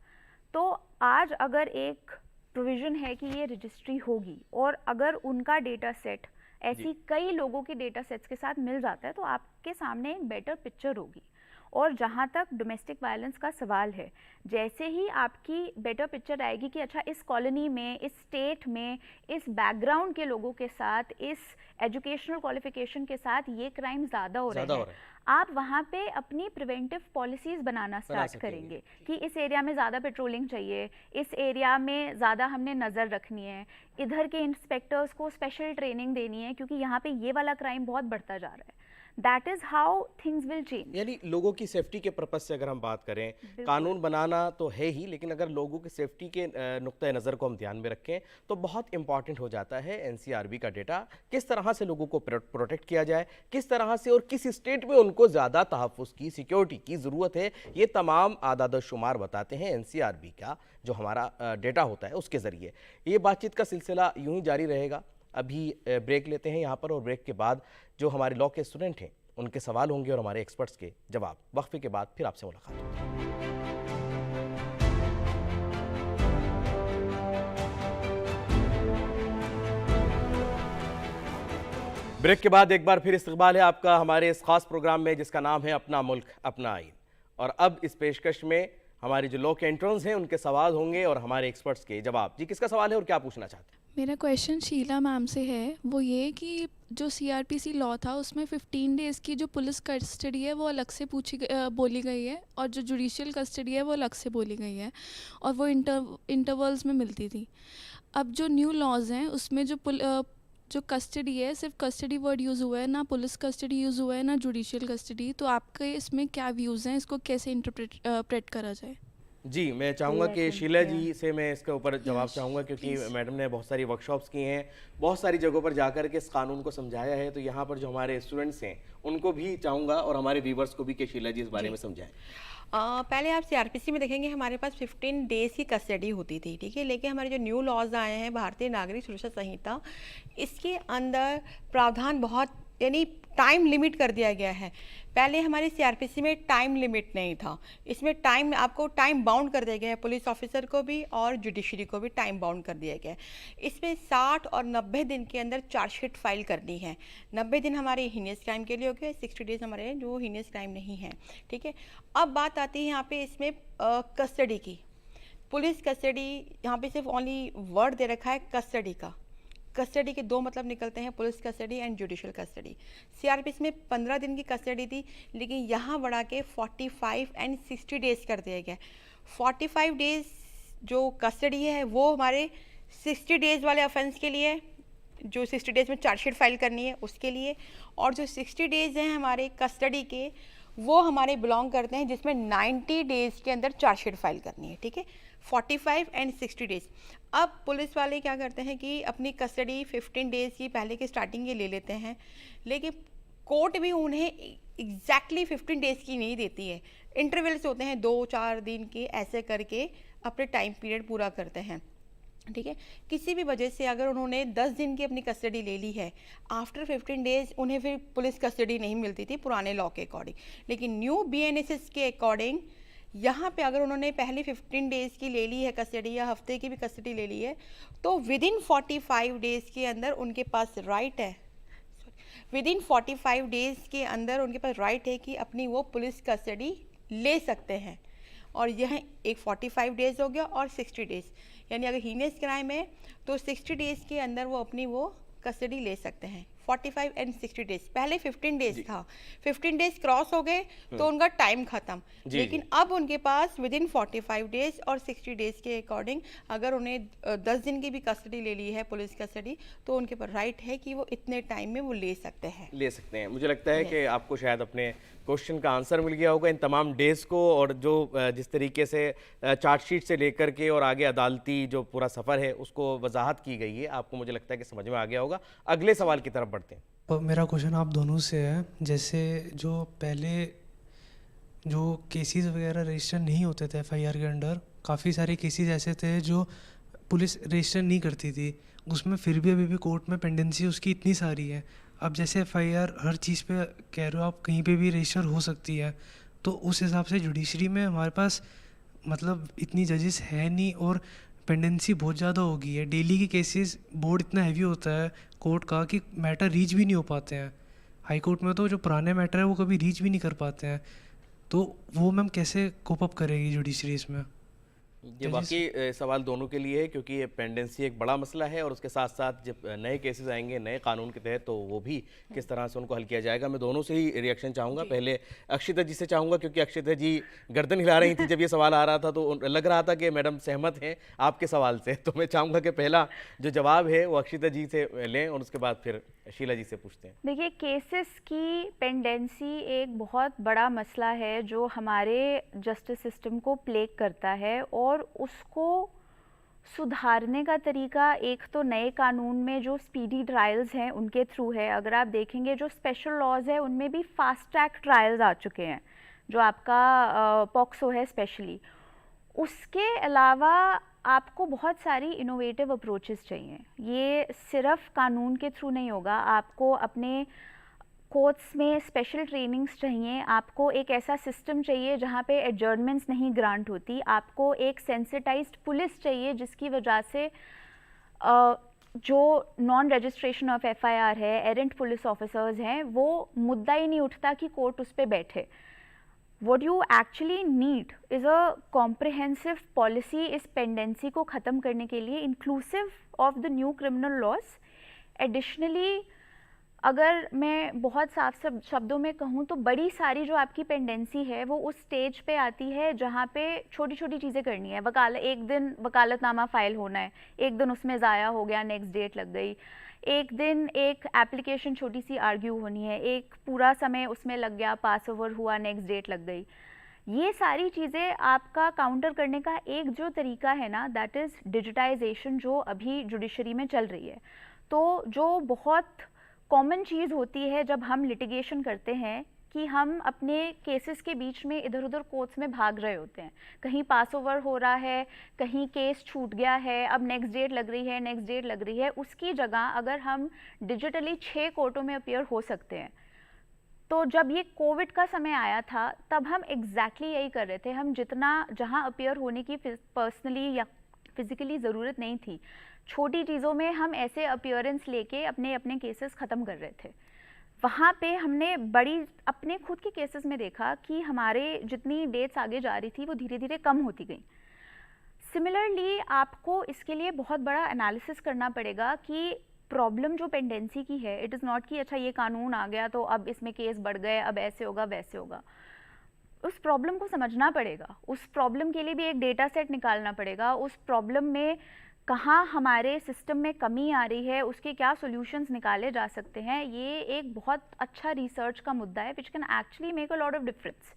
तो आज अगर एक प्रोविज़न है कि ये रजिस्ट्री होगी, और अगर उनका डेटा सेट ऐसी कई लोगों के डेटा सेट्स के साथ मिल जाता है तो आपके सामने एक बेटर पिक्चर होगी। और जहाँ तक डोमेस्टिक वायलेंस का सवाल है, जैसे ही आपकी बेटर पिक्चर आएगी कि अच्छा इस कॉलोनी में, इस स्टेट में, इस बैकग्राउंड के लोगों के साथ, इस एजुकेशनल क्वालिफिकेशन के साथ ये क्राइम ज़्यादा हो रहे हैं, आप वहाँ पे अपनी प्रिवेंटिव पॉलिसीज़ बनाना स्टार्ट करेंगे कि इस एरिया में ज़्यादा पेट्रोलिंग चाहिए, इस एरिया में ज़्यादा हमने नज़र रखनी है, इधर के इंस्पेक्टर्स को स्पेशल ट्रेनिंग देनी है क्योंकि यहाँ पे ये वाला क्राइम बहुत बढ़ता जा रहा है। That is how things will change. यानी लोगों की सेफ्टी के पर्पज से अगर हम बात करें, कानून बनाना तो है ही, लेकिन अगर लोगों की सेफ्टी के नुक्ता नज़र को हम ध्यान में रखें तो बहुत इंपॉर्टेंट हो जाता है एनसीआरबी का डेटा, किस तरह से लोगों को प्रोटेक्ट किया जाए, किस तरह से और किस स्टेट में उनको ज़्यादा तहफ़्फ़ुज़ की, सिक्योरिटी की ज़रूरत है। ये तमाम आदाद शुमार बताते हैं एनसीआरबी का जो हमारा डेटा होता है उसके ज़रिए। ये बातचीत का सिलसिला यूँ ही जारी रहेगा। अभी ब्रेक लेते हैं यहाँ पर, और ब्रेक के बाद जो हमारे लॉ के स्टूडेंट हैं उनके सवाल होंगे और हमारे एक्सपर्ट्स के जवाब। वक्फे के बाद फिर आपसे मुलाकात होगी। ब्रेक के बाद एक बार फिर इस्तकबाल है आपका हमारे इस खास प्रोग्राम में जिसका नाम है अपना मुल्क अपना आइन। और अब इस पेशकश में हमारे जो लॉ के एंट्रेंस हैं उनके सवाल होंगे और हमारे एक्सपर्ट्स के जवाब। जी, किसका सवाल है और क्या पूछना चाहते हैं? मेरा क्वेश्चन शीला मैम से है, वो ये कि जो सीआरपीसी लॉ था उसमें 15 डेज़ की जो पुलिस कस्टडी है वो अलग से बोली गई है, और जो जुडिशियल कस्टडी है वो अलग से बोली गई है, और वो इंटरवल्स में मिलती थी। अब जो न्यू लॉज हैं उसमें जो कस्टडी है, सिर्फ कस्टडी वर्ड यूज़ हुआ है, ना पुलिस कस्टडी यूज़ हुआ है, ना जुडिशियल कस्टडी। तो आपके इसमें क्या व्यूज़ हैं, इसको कैसे इंटरप्रेट करा जाए? जी, मैं चाहूँगा कि शीला जी से मैं इसके ऊपर जवाब चाहूँगा, क्योंकि मैडम ने बहुत सारी वर्कशॉप्स की हैं, बहुत सारी जगहों पर जाकर के इस कानून को समझाया है, तो यहाँ पर जो हमारे स्टूडेंट्स हैं उनको भी चाहूँगा और हमारे व्यूवर्स को भी कि शीला जी इस बारे में समझाएं। पहले आप सीआरपीसी में देखेंगे हमारे पास 15 डेज़ की कस्टडी होती थी, ठीक है। लेकिन हमारे जो न्यू लॉज आए हैं, भारतीय नागरिक सुरक्षा संहिता, इसके अंदर प्रावधान बहुत, यानी टाइम लिमिट कर दिया गया है। पहले हमारे सीआरपीसी में टाइम लिमिट नहीं था, इसमें आपको टाइम बाउंड कर दिया गया है, पुलिस ऑफिसर को भी और जुडिशरी को भी टाइम बाउंड कर दिया गया है। इसमें 60 और 90 दिन के अंदर चार्जशीट फाइल करनी है। 90 दिन हमारे हीनियस क्राइम के लिए हो गए, 60 डेज हमारे जो हीनियस क्राइम नहीं है, ठीक है। अब बात आती है यहाँ पे इसमें कस्टडी की। पुलिस कस्टडी, यहाँ पे सिर्फ ओनली वर्ड दे रखा है कस्टडी का। कस्टडी के दो मतलब निकलते हैं, police custody and judicial custody. CrPC में 15 दिन की कस्टडी थी, लेकिन यहाँ बढ़ा के 45 एंड 60 डेज़ कर दिया गया। 45 डेज़ जो कस्टडी है वो हमारे 60 डेज़ वाले ऑफेंस के लिए, जो 60 डेज़ में चार्जशीट फाइल करनी है उसके लिए, और जो 60 डेज़ हैं हमारे कस्टडी के वो हमारे बिलोंग करते हैं जिसमें 90 डेज़ के अंदर चार्जशीट फाइल करनी है, ठीक है। 45 एंड 60 डेज़। अब पुलिस वाले क्या करते हैं कि अपनी कस्टडी 15 डेज़ की पहले के स्टार्टिंग ये ले लेते हैं, लेकिन कोर्ट भी उन्हें एग्जैक्टली 15 डेज़ की नहीं देती है, इंटरवल्स होते हैं 2-4 दिन के, ऐसे करके अपने टाइम पीरियड पूरा करते हैं, ठीक है। किसी भी वजह से अगर उन्होंने 10 दिन की अपनी कस्टडी ले ली है, आफ्टर 15 डेज़ उन्हें फिर पुलिस कस्टडी नहीं मिलती थी पुराने लॉ के अकॉर्डिंग, लेकिन न्यू BNSS के अकॉर्डिंग यहाँ पे अगर उन्होंने पहले 15 डेज़ की ले ली है कस्टडी, या हफ्ते की भी कस्टडी ले ली है, तो विदिन 45 डेज़ के अंदर उनके पास राइट है, विदिन 45 डेज़ के अंदर उनके पास राइट है कि अपनी वो पुलिस कस्टडी ले सकते हैं। और यह एक 45 डेज़ हो गया और 60 डेज़, यानी अगर हीनियस क्राइम है तो 60 डेज़ के अंदर वो अपनी वो कस्टडी ले सकते हैं। 45 एंड 60 डेज, पहले 15 डेज था, 15 डेज क्रॉस हो गए तो उनका टाइम खत्म, लेकिन अब उनके पास विदिन 45 डेज और 60 डेज के अकॉर्डिंग अगर उन्हें 10 दिन की भी कस्टडी ले ली है पुलिस कस्टडी, तो उनके पर राइट है कि वो इतने टाइम में वो ले सकते हैं। मुझे लगता है कि आपको शायद अपने क्वेश्चन का आंसर मिल गया होगा इन तमाम डेज़ को, और जो जिस तरीके से चार्जशीट से लेकर के और आगे अदालती जो पूरा सफ़र है उसको वजाहत की गई है, आपको मुझे लगता है कि समझ में आ गया होगा। अगले सवाल की तरफ बढ़ते हैं। तो मेरा क्वेश्चन आप दोनों से है, जैसे जो पहले जो केसेस वगैरह रजिस्टर नहीं होते थे FIR के अंडर, काफ़ी सारे केसेस ऐसे थे जो पुलिस रजिस्टर नहीं करती थी, उसमें फिर भी अभी भी कोर्ट में पेंडेंसी उसकी इतनी सारी है। अब जैसे FIR हर चीज़ पे कह रहे हो आप, कहीं पे भी रजिस्टर हो सकती है, तो उस हिसाब से जुडिशरी में हमारे पास मतलब इतनी जजेस है नहीं, और पेंडेंसी बहुत ज़्यादा हो गई है। डेली के केसेस बोर्ड इतना हैवी होता है कोर्ट का कि मैटर रीच भी नहीं हो पाते हैं। हाई कोर्ट में तो जो पुराने मैटर है वो कभी रीच भी नहीं कर पाते हैं, तो वो मैम कैसे कोप अप करेगी जुडिशरी इसमें? ये बाकी सवाल दोनों के लिए है, क्योंकि ये पेंडेंसी एक बड़ा मसला है और उसके साथ साथ जब नए केसेस आएंगे नए कानून के तहत तो वो भी किस तरह से उनको हल किया जाएगा। मैं दोनों से ही रिएक्शन चाहूँगा। पहले अक्षिता जी से चाहूँगा, क्योंकि अक्षिता जी गर्दन हिला रही थी जब ये सवाल आ रहा था, तो लग रहा था कि मैडम सहमत हैं आपके सवाल से। तो मैं चाहूँगा कि पहला जो जवाब है वो अक्षिता जी से लें और उसके बाद फिर शीला जी से पूछते हैं। देखिए, केसेस की पेंडेंसी एक बहुत बड़ा मसला है जो हमारे जस्टिस सिस्टम को प्लेग करता है, और उसको सुधारने का तरीका एक तो नए कानून में जो स्पीडी ट्रायल्स हैं उनके थ्रू है। अगर आप देखेंगे जो स्पेशल लॉज है उनमें भी फास्ट ट्रैक ट्रायल्स आ चुके हैं, जो आपका पॉक्सो है स्पेशली। उसके अलावा आपको बहुत सारी इनोवेटिव अप्रोचेस चाहिए। ये सिर्फ कानून के थ्रू नहीं होगा, आपको अपने कोर्ट्स में स्पेशल ट्रेनिंग्स चाहिए, आपको एक ऐसा सिस्टम चाहिए जहाँ पे एडजर्नमेंट्स नहीं ग्रांट होती, आपको एक सेंसिटाइज्ड पुलिस चाहिए जिसकी वजह से जो नॉन रजिस्ट्रेशन ऑफ एफआईआर है, एरेंट पुलिस ऑफिसर्स हैं, वो मुद्दा ही नहीं उठता कि कोर्ट उस पर बैठे। What you actually need is a comprehensive policy इस पेंडेंसी को ख़त्म करने के लिए, inclusive of the new criminal laws. Additionally, अगर मैं बहुत साफ शब्दों में कहूँ तो बड़ी सारी जो आपकी पेंडेंसी है वो उस स्टेज पे आती है जहाँ पे छोटी छोटी चीज़ें करनी है। एक दिन वकालतनामा फाइल होना है, एक दिन उसमें ज़ाया हो गया, नेक्स्ट डेट लग गई, एक दिन एक एप्लीकेशन छोटी सी आर्ग्यू होनी है, एक पूरा समय उसमें लग गया, पास ओवर हुआ, नेक्स्ट डेट लग गई। ये सारी चीज़ें आपका काउंटर करने का एक जो तरीका है ना, दैट इज़ डिजिटाइजेशन, जो अभी जुडिशरी में चल रही है। तो जो बहुत कॉमन चीज़ होती है जब हम लिटिगेशन करते हैं कि हम अपने केसेस के बीच में इधर उधर कोर्ट्स में भाग रहे होते हैं, कहीं पास ओवर हो रहा है, कहीं केस छूट गया है, अब नेक्स्ट डेट लग रही है, नेक्स्ट डेट लग रही है। उसकी जगह अगर हम डिजिटली 6 कोर्टों में अपीयर हो सकते हैं, तो जब ये कोविड का समय आया था तब हम एग्जैक्टली यही कर रहे थे। हम जितना जहाँ अपीयर होने की पर्सनली या फिजिकली ज़रूरत नहीं थी, छोटी चीज़ों में हम ऐसे अपीयरेंस लेके अपने अपने केसेस ख़त्म कर रहे थे। वहाँ पे हमने अपने खुद के केसेस में देखा कि हमारे जितनी डेट्स आगे जा रही थी वो धीरे धीरे कम होती गई। सिमिलरली आपको इसके लिए बहुत बड़ा एनालिसिस करना पड़ेगा कि प्रॉब्लम जो पेंडेंसी की है, इट इज़ नॉट कि अच्छा ये कानून आ गया तो अब इसमें केस बढ़ गए, अब ऐसे होगा वैसे होगा। उस प्रॉब्लम को समझना पड़ेगा, उस प्रॉब्लम के लिए भी एक डेटा सेट निकालना पड़ेगा, उस प्रॉब्लम में कहाँ हमारे सिस्टम में कमी आ रही है, उसके क्या सॉल्यूशंस निकाले जा सकते हैं। ये एक बहुत अच्छा रिसर्च का मुद्दा है which can actually make a lot of difference,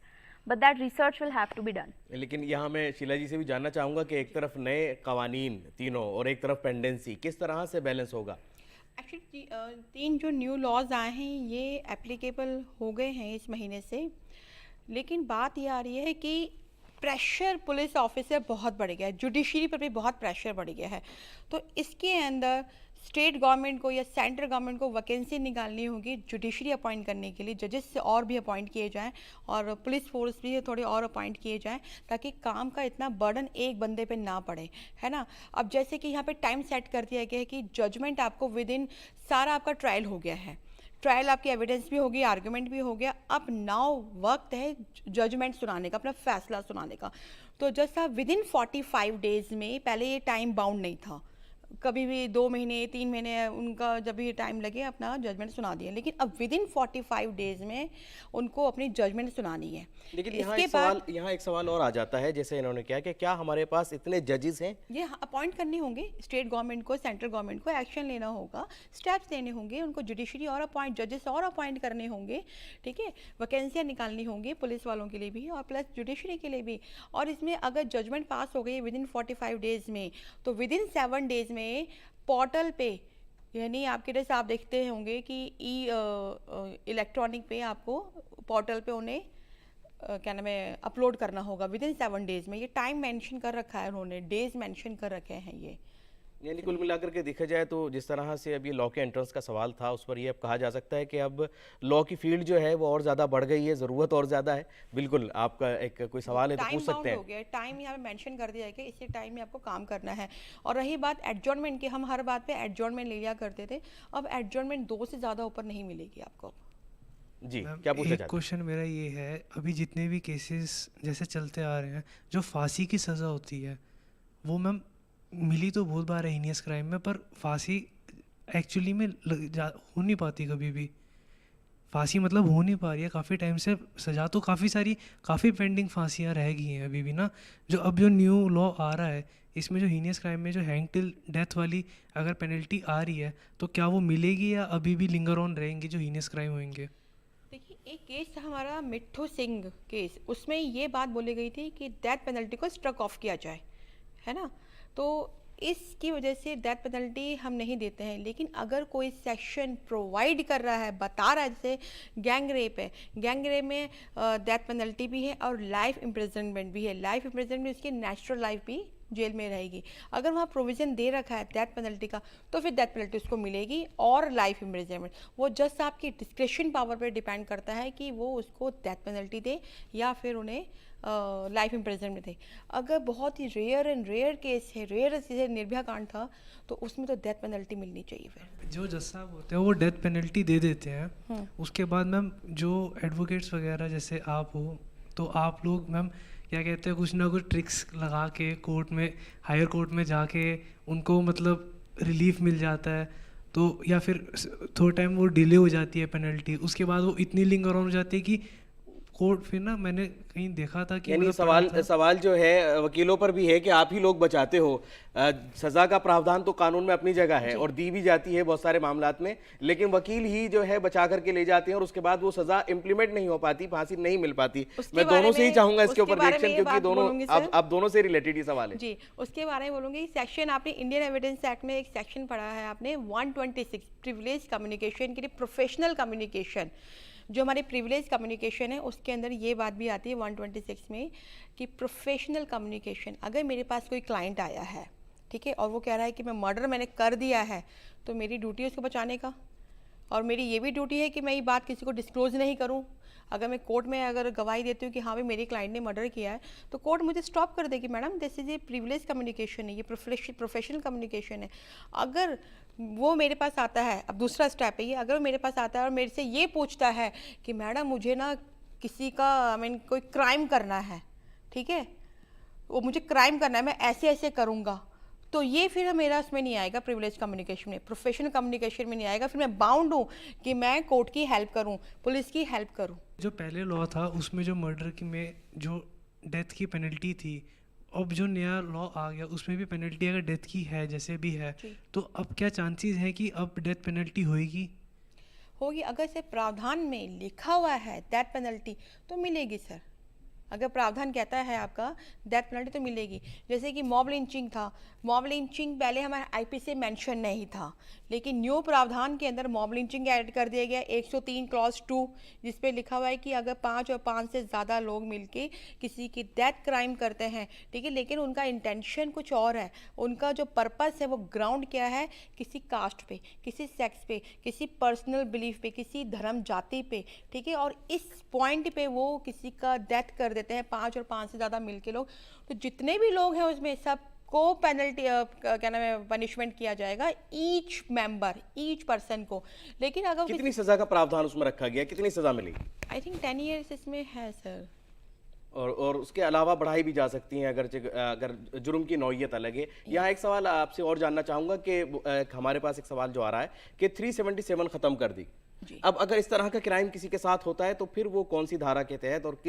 but that research will have to be done. लेकिन यहाँ मैं शीला जी से भी जानना चाहूँगा कि एक तरफ नए कवानीन तीनों और एक तरफ पेंडेंसी, किस तरह से बैलेंस होगा? एक्चुअली 3 जो न्यू लॉज आए हैं ये एप्लीकेबल हो गए हैं इस महीने से, लेकिन बात ये आ रही है कि प्रेशर पुलिस ऑफिसर बहुत बढ़ गया है, जुडिशरी पर भी बहुत प्रेशर बढ़ गया है। तो इसके अंदर स्टेट गवर्नमेंट को या सेंट्रल गवर्नमेंट को वैकेंसी निकालनी होगी जुडिशरी अपॉइंट करने के लिए, जजेस से और भी अपॉइंट किए जाएं और पुलिस फोर्स भी थोड़े और अपॉइंट किए जाएं, ताकि काम का इतना बर्डन एक बंदे पे ना पड़े, है ना। अब जैसे कि यहाँ पे टाइम सेट कर दिया गया है कि जजमेंट आपको विद इन, सारा आपका ट्रायल हो गया है, ट्रायल आपकी एविडेंस भी होगी, आर्गुमेंट भी हो गया, अब नाउ वक्त है जजमेंट सुनाने का, अपना फैसला सुनाने का। तो जस्ट आप विद इन 45 डेज़ में, पहले ये टाइम बाउंड नहीं था, कभी भी 2 महीने 3 महीने उनका जब भी टाइम लगे अपना जजमेंट सुना दिए, लेकिन अब विद इन 45 डेज़ में उनको अपनी जजमेंट सुनानी है। लेकिन यहाँ एक सवाल और आ जाता है, जैसे इन्होंने कहा कि क्या हमारे पास इतने जजेस हैं? ये अपॉइंट करने होंगे, स्टेट गवर्नमेंट को, सेंट्रल गवर्नमेंट को एक्शन लेना होगा, स्टेप्स लेने होंगे, उनको जुडिशरी और जजेस और अपॉइंट करने होंगे, ठीक है, वैकेंसियाँ निकालनी होंगी पुलिस वालों के लिए भी और प्लस जुडिशरी के लिए भी। और इसमें अगर जजमेंट पास हो गई विद इन 45 डेज़ में, तो विद इन 7 डेज़ में पोर्टल पे, यानी आपके जैसे आप देखते होंगे कि इलेक्ट्रॉनिक पे आपको पोर्टल पे उन्हें क्या नाम है अपलोड करना होगा विद इन 7 डेज़ में। ये टाइम मेंशन कर रखा है उन्होंने, डेज मेंशन कर रखे हैं ये। यानी कुल मिलाकर के देखा जाए तो जिस तरह से अब ये लॉ के एंट्रेंस का सवाल था, उस पर ये अब कहा जा सकता है कि अब लॉ की फील्ड जो है वो और ज़्यादा बढ़ गई है, ज़रूरत और ज़्यादा है। बिल्कुल, आपका एक कोई सवाल है तो टाइम पूछ बाउंड सकते हो हैं। गया, टाइम यहाँ पे मेंशन कर दिया है कि इसी टाइम में आपको काम करना है। और रही बात एडजॉर्नमेंट की, हम हर बात पे एडजॉर्नमेंट ले लिया करते थे, अब एडजॉर्नमेंट 2 से ज़्यादा ऊपर नहीं मिलेगी आपको। जी, मैम क्या पूछना एक चाहते हैं? क्वेश्चन मेरा ये है, अभी जितने भी केसेस जैसे चलते आ रहे हैं, जो फांसी की सज़ा होती है वो मैम मिली तो बहुत बार है हीनियस क्राइम में, पर फांसी एक्चुअली में हो नहीं पाती कभी भी। फांसी मतलब हो नहीं पा रही है काफ़ी टाइम से। सज़ा तो काफ़ी पेंडिंग फांसियाँ रह गई हैं अभी भी ना। जो अब जो न्यू लॉ आ रहा है इसमें जो हीनियस क्राइम में जो हैंग टिल डेथ वाली अगर पेनल्टी आ रही है तो क्या वो मिलेगी या अभी भी लिंगर ऑन रहेंगे जो हीनियस क्राइम होंगे? देखिए, एक केस था हमारा मिट्ठू सिंह केस, उसमें ये बात बोली गई थी कि डेथ पेनल्टी को स्ट्रक ऑफ किया जाए, है ना। तो इसकी वजह से डेथ पेनल्टी हम नहीं देते हैं, लेकिन अगर कोई सेक्शन प्रोवाइड कर रहा है, बता रहा है, जैसे गैंग रेप है, गैंग रेप में डेथ पेनल्टी भी है और लाइफ इम्प्रिजनमेंट भी है। लाइफ इम्प्रिजनमेंट में उसकी नेचुरल लाइफ भी जेल में रहेगी। अगर वहाँ प्रोविज़न दे रखा है डेथ पेनल्टी का, तो फिर डेथ पेनल्टी उसको मिलेगी और लाइफ इम्प्रिजनमेंट। वो जस्ट आपकी डिस्क्रिप्शन पावर पर डिपेंड करता है कि वो उसको डेथ पेनल्टी दे या फिर उन्हें लाइफ इम्प्रिजनमेंट दे। अगर बहुत ही रेयर केस है, रेयर जैसे निर्भया कांड था, तो उसमें तो डेथ पेनल्टी मिलनी चाहिए। फिर जो जज साहब होते हैं वो डेथ पेनल्टी दे देते हैं, उसके बाद मैम जो एडवोकेट्स वगैरह जैसे आप हो, तो आप लोग मैम क्या कहते हैं, कुछ ना कुछ ट्रिक्स लगा के कोर्ट में, हायर कोर्ट में जाके उनको मतलब रिलीफ मिल जाता है, तो या फिर थोड़ा टाइम वो डिले हो जाती है पेनल्टी, उसके बाद वो इतनी लिंगर ऑन हो जाती है कि कोर्ट फिर ना, मैंने कहीं देखा था कि यानी मतलब पढ़ा था। सवाल जो है वकीलों पर भी है कि आप ही लोग बचाते हो। सजा का प्रावधान तो कानून में अपनी जगह है और दी भी जाती है बहुत सारे मामलात में, लेकिन वकील ही जो है बचा करके ले जाते हैं और उसके बाद वो सजा इंप्लीमेंट नहीं हो पाती, फांसी नहीं मिल पाती। मैं दोनों से ही चाहूंगा इसके ऊपर रिएक्शन, क्योंकि दोनों आप दोनों से रिलेटेड ही सवाल है। जी, उसके बारे में बोलूँगी। सेक्शन आपने इंडियन एविडेंस एक्ट में एक सेक्शन पढ़ा है आपने 126, प्रिविलेज कम्युनिकेशन के लिए प्रोफेशनल कम्युनिकेशन। जो हमारी प्रिविलेज कम्युनिकेशन है उसके अंदर ये बात भी आती है 126 में कि प्रोफेशनल कम्युनिकेशन। अगर मेरे पास कोई क्लाइंट आया है, ठीक है, और वो कह रहा है कि मैं मर्डर मैंने कर दिया है, तो मेरी ड्यूटी है उसको बचाने का, और मेरी ये भी ड्यूटी है कि मैं ये बात किसी को डिस्क्लोज नहीं करूं। अगर मैं कोर्ट में अगर गवाही देती हूँ कि हाँ भाई मेरे क्लाइंट ने मर्डर किया है, तो कोर्ट मुझे स्टॉप कर देगी, मैडम दिस इज ये प्रिविलेज कम्युनिकेशन है, ये प्रोफेशनल कम्युनिकेशन है। अगर वो मेरे पास आता है, अब दूसरा स्टेप है ये, अगर वो मेरे पास आता है और मेरे से ये पूछता है कि मैडम मुझे ना किसी का कोई क्राइम करना है, ठीक है, वो मुझे क्राइम करना है, मैं ऐसे ऐसे करूँगा, तो ये फिर मेरा उसमें नहीं आएगा, प्रिविलेज कम्युनिकेशन में, प्रोफेशनल कम्युनिकेशन में नहीं आएगा। फिर मैं बाउंड हूँ कि मैं कोर्ट की हेल्प करूँ, पुलिस की हेल्प करूँ। जो पहले लॉ था उसमें जो मर्डर की में जो डेथ की पेनल्टी थी, अब जो नया लॉ आ गया उसमें भी पेनल्टी अगर डेथ की है जैसे भी है, तो अब क्या चांसेस हैं कि अब डेथ पेनल्टी होगी? अगर से प्रावधान में लिखा हुआ है डेथ पेनल्टी तो मिलेगी सर। अगर प्रावधान कहता है आपका डेथ पेनल्टी तो मिलेगी। जैसे कि मॉब लिंचिंग था, मॉब लिंचिंग पहले हमारे आईपीसी में मेंशन नहीं था, लेकिन न्यू प्रावधान के अंदर मॉब लिंचिंग ऐड कर दिया गया 103 क्लॉज 2, जिस पे लिखा हुआ है कि अगर 5 और 5 से ज़्यादा लोग मिलके किसी की डेथ क्राइम करते हैं, ठीक है, लेकिन उनका इंटेंशन कुछ और है, उनका जो पर्पस है वो ग्राउंड क्या है, किसी कास्ट पे, किसी सेक्स पे, किसी पर्सनल बिलीफ पे, किसी धर्म जाति पे, ठीक है, और इस पॉइंट पे वो किसी का डेथ कर देते हैं 5 और 5 से ज़्यादा मिलके लोग, तो जितने भी लोग हैं उसमें सब को पेनल्टी क्या नाम है पनिशमेंट किया जाएगा, ईच मेंबर, ईच पर्सन को। लेकिन अगर कितनी सजा का प्रावधान उसमें रखा गया, कितनी सजा मिलेगी? आई थिंक 10 ईयर्स इसमें है सर। और उसके अलावा बढ़ाई भी जा सकती हैं अगर जुर्म की नौइयत अलग है। यहाँ एक सवाल आपसे और जानना चाहूँगा कि हमारे पास एक सवाल जो आ रहा है कि 377 ख़त्म कर दी। अब अगर इस तरह का क्राइम किसी के साथ होता है तो फिर वो कौन सी धारा के तहत और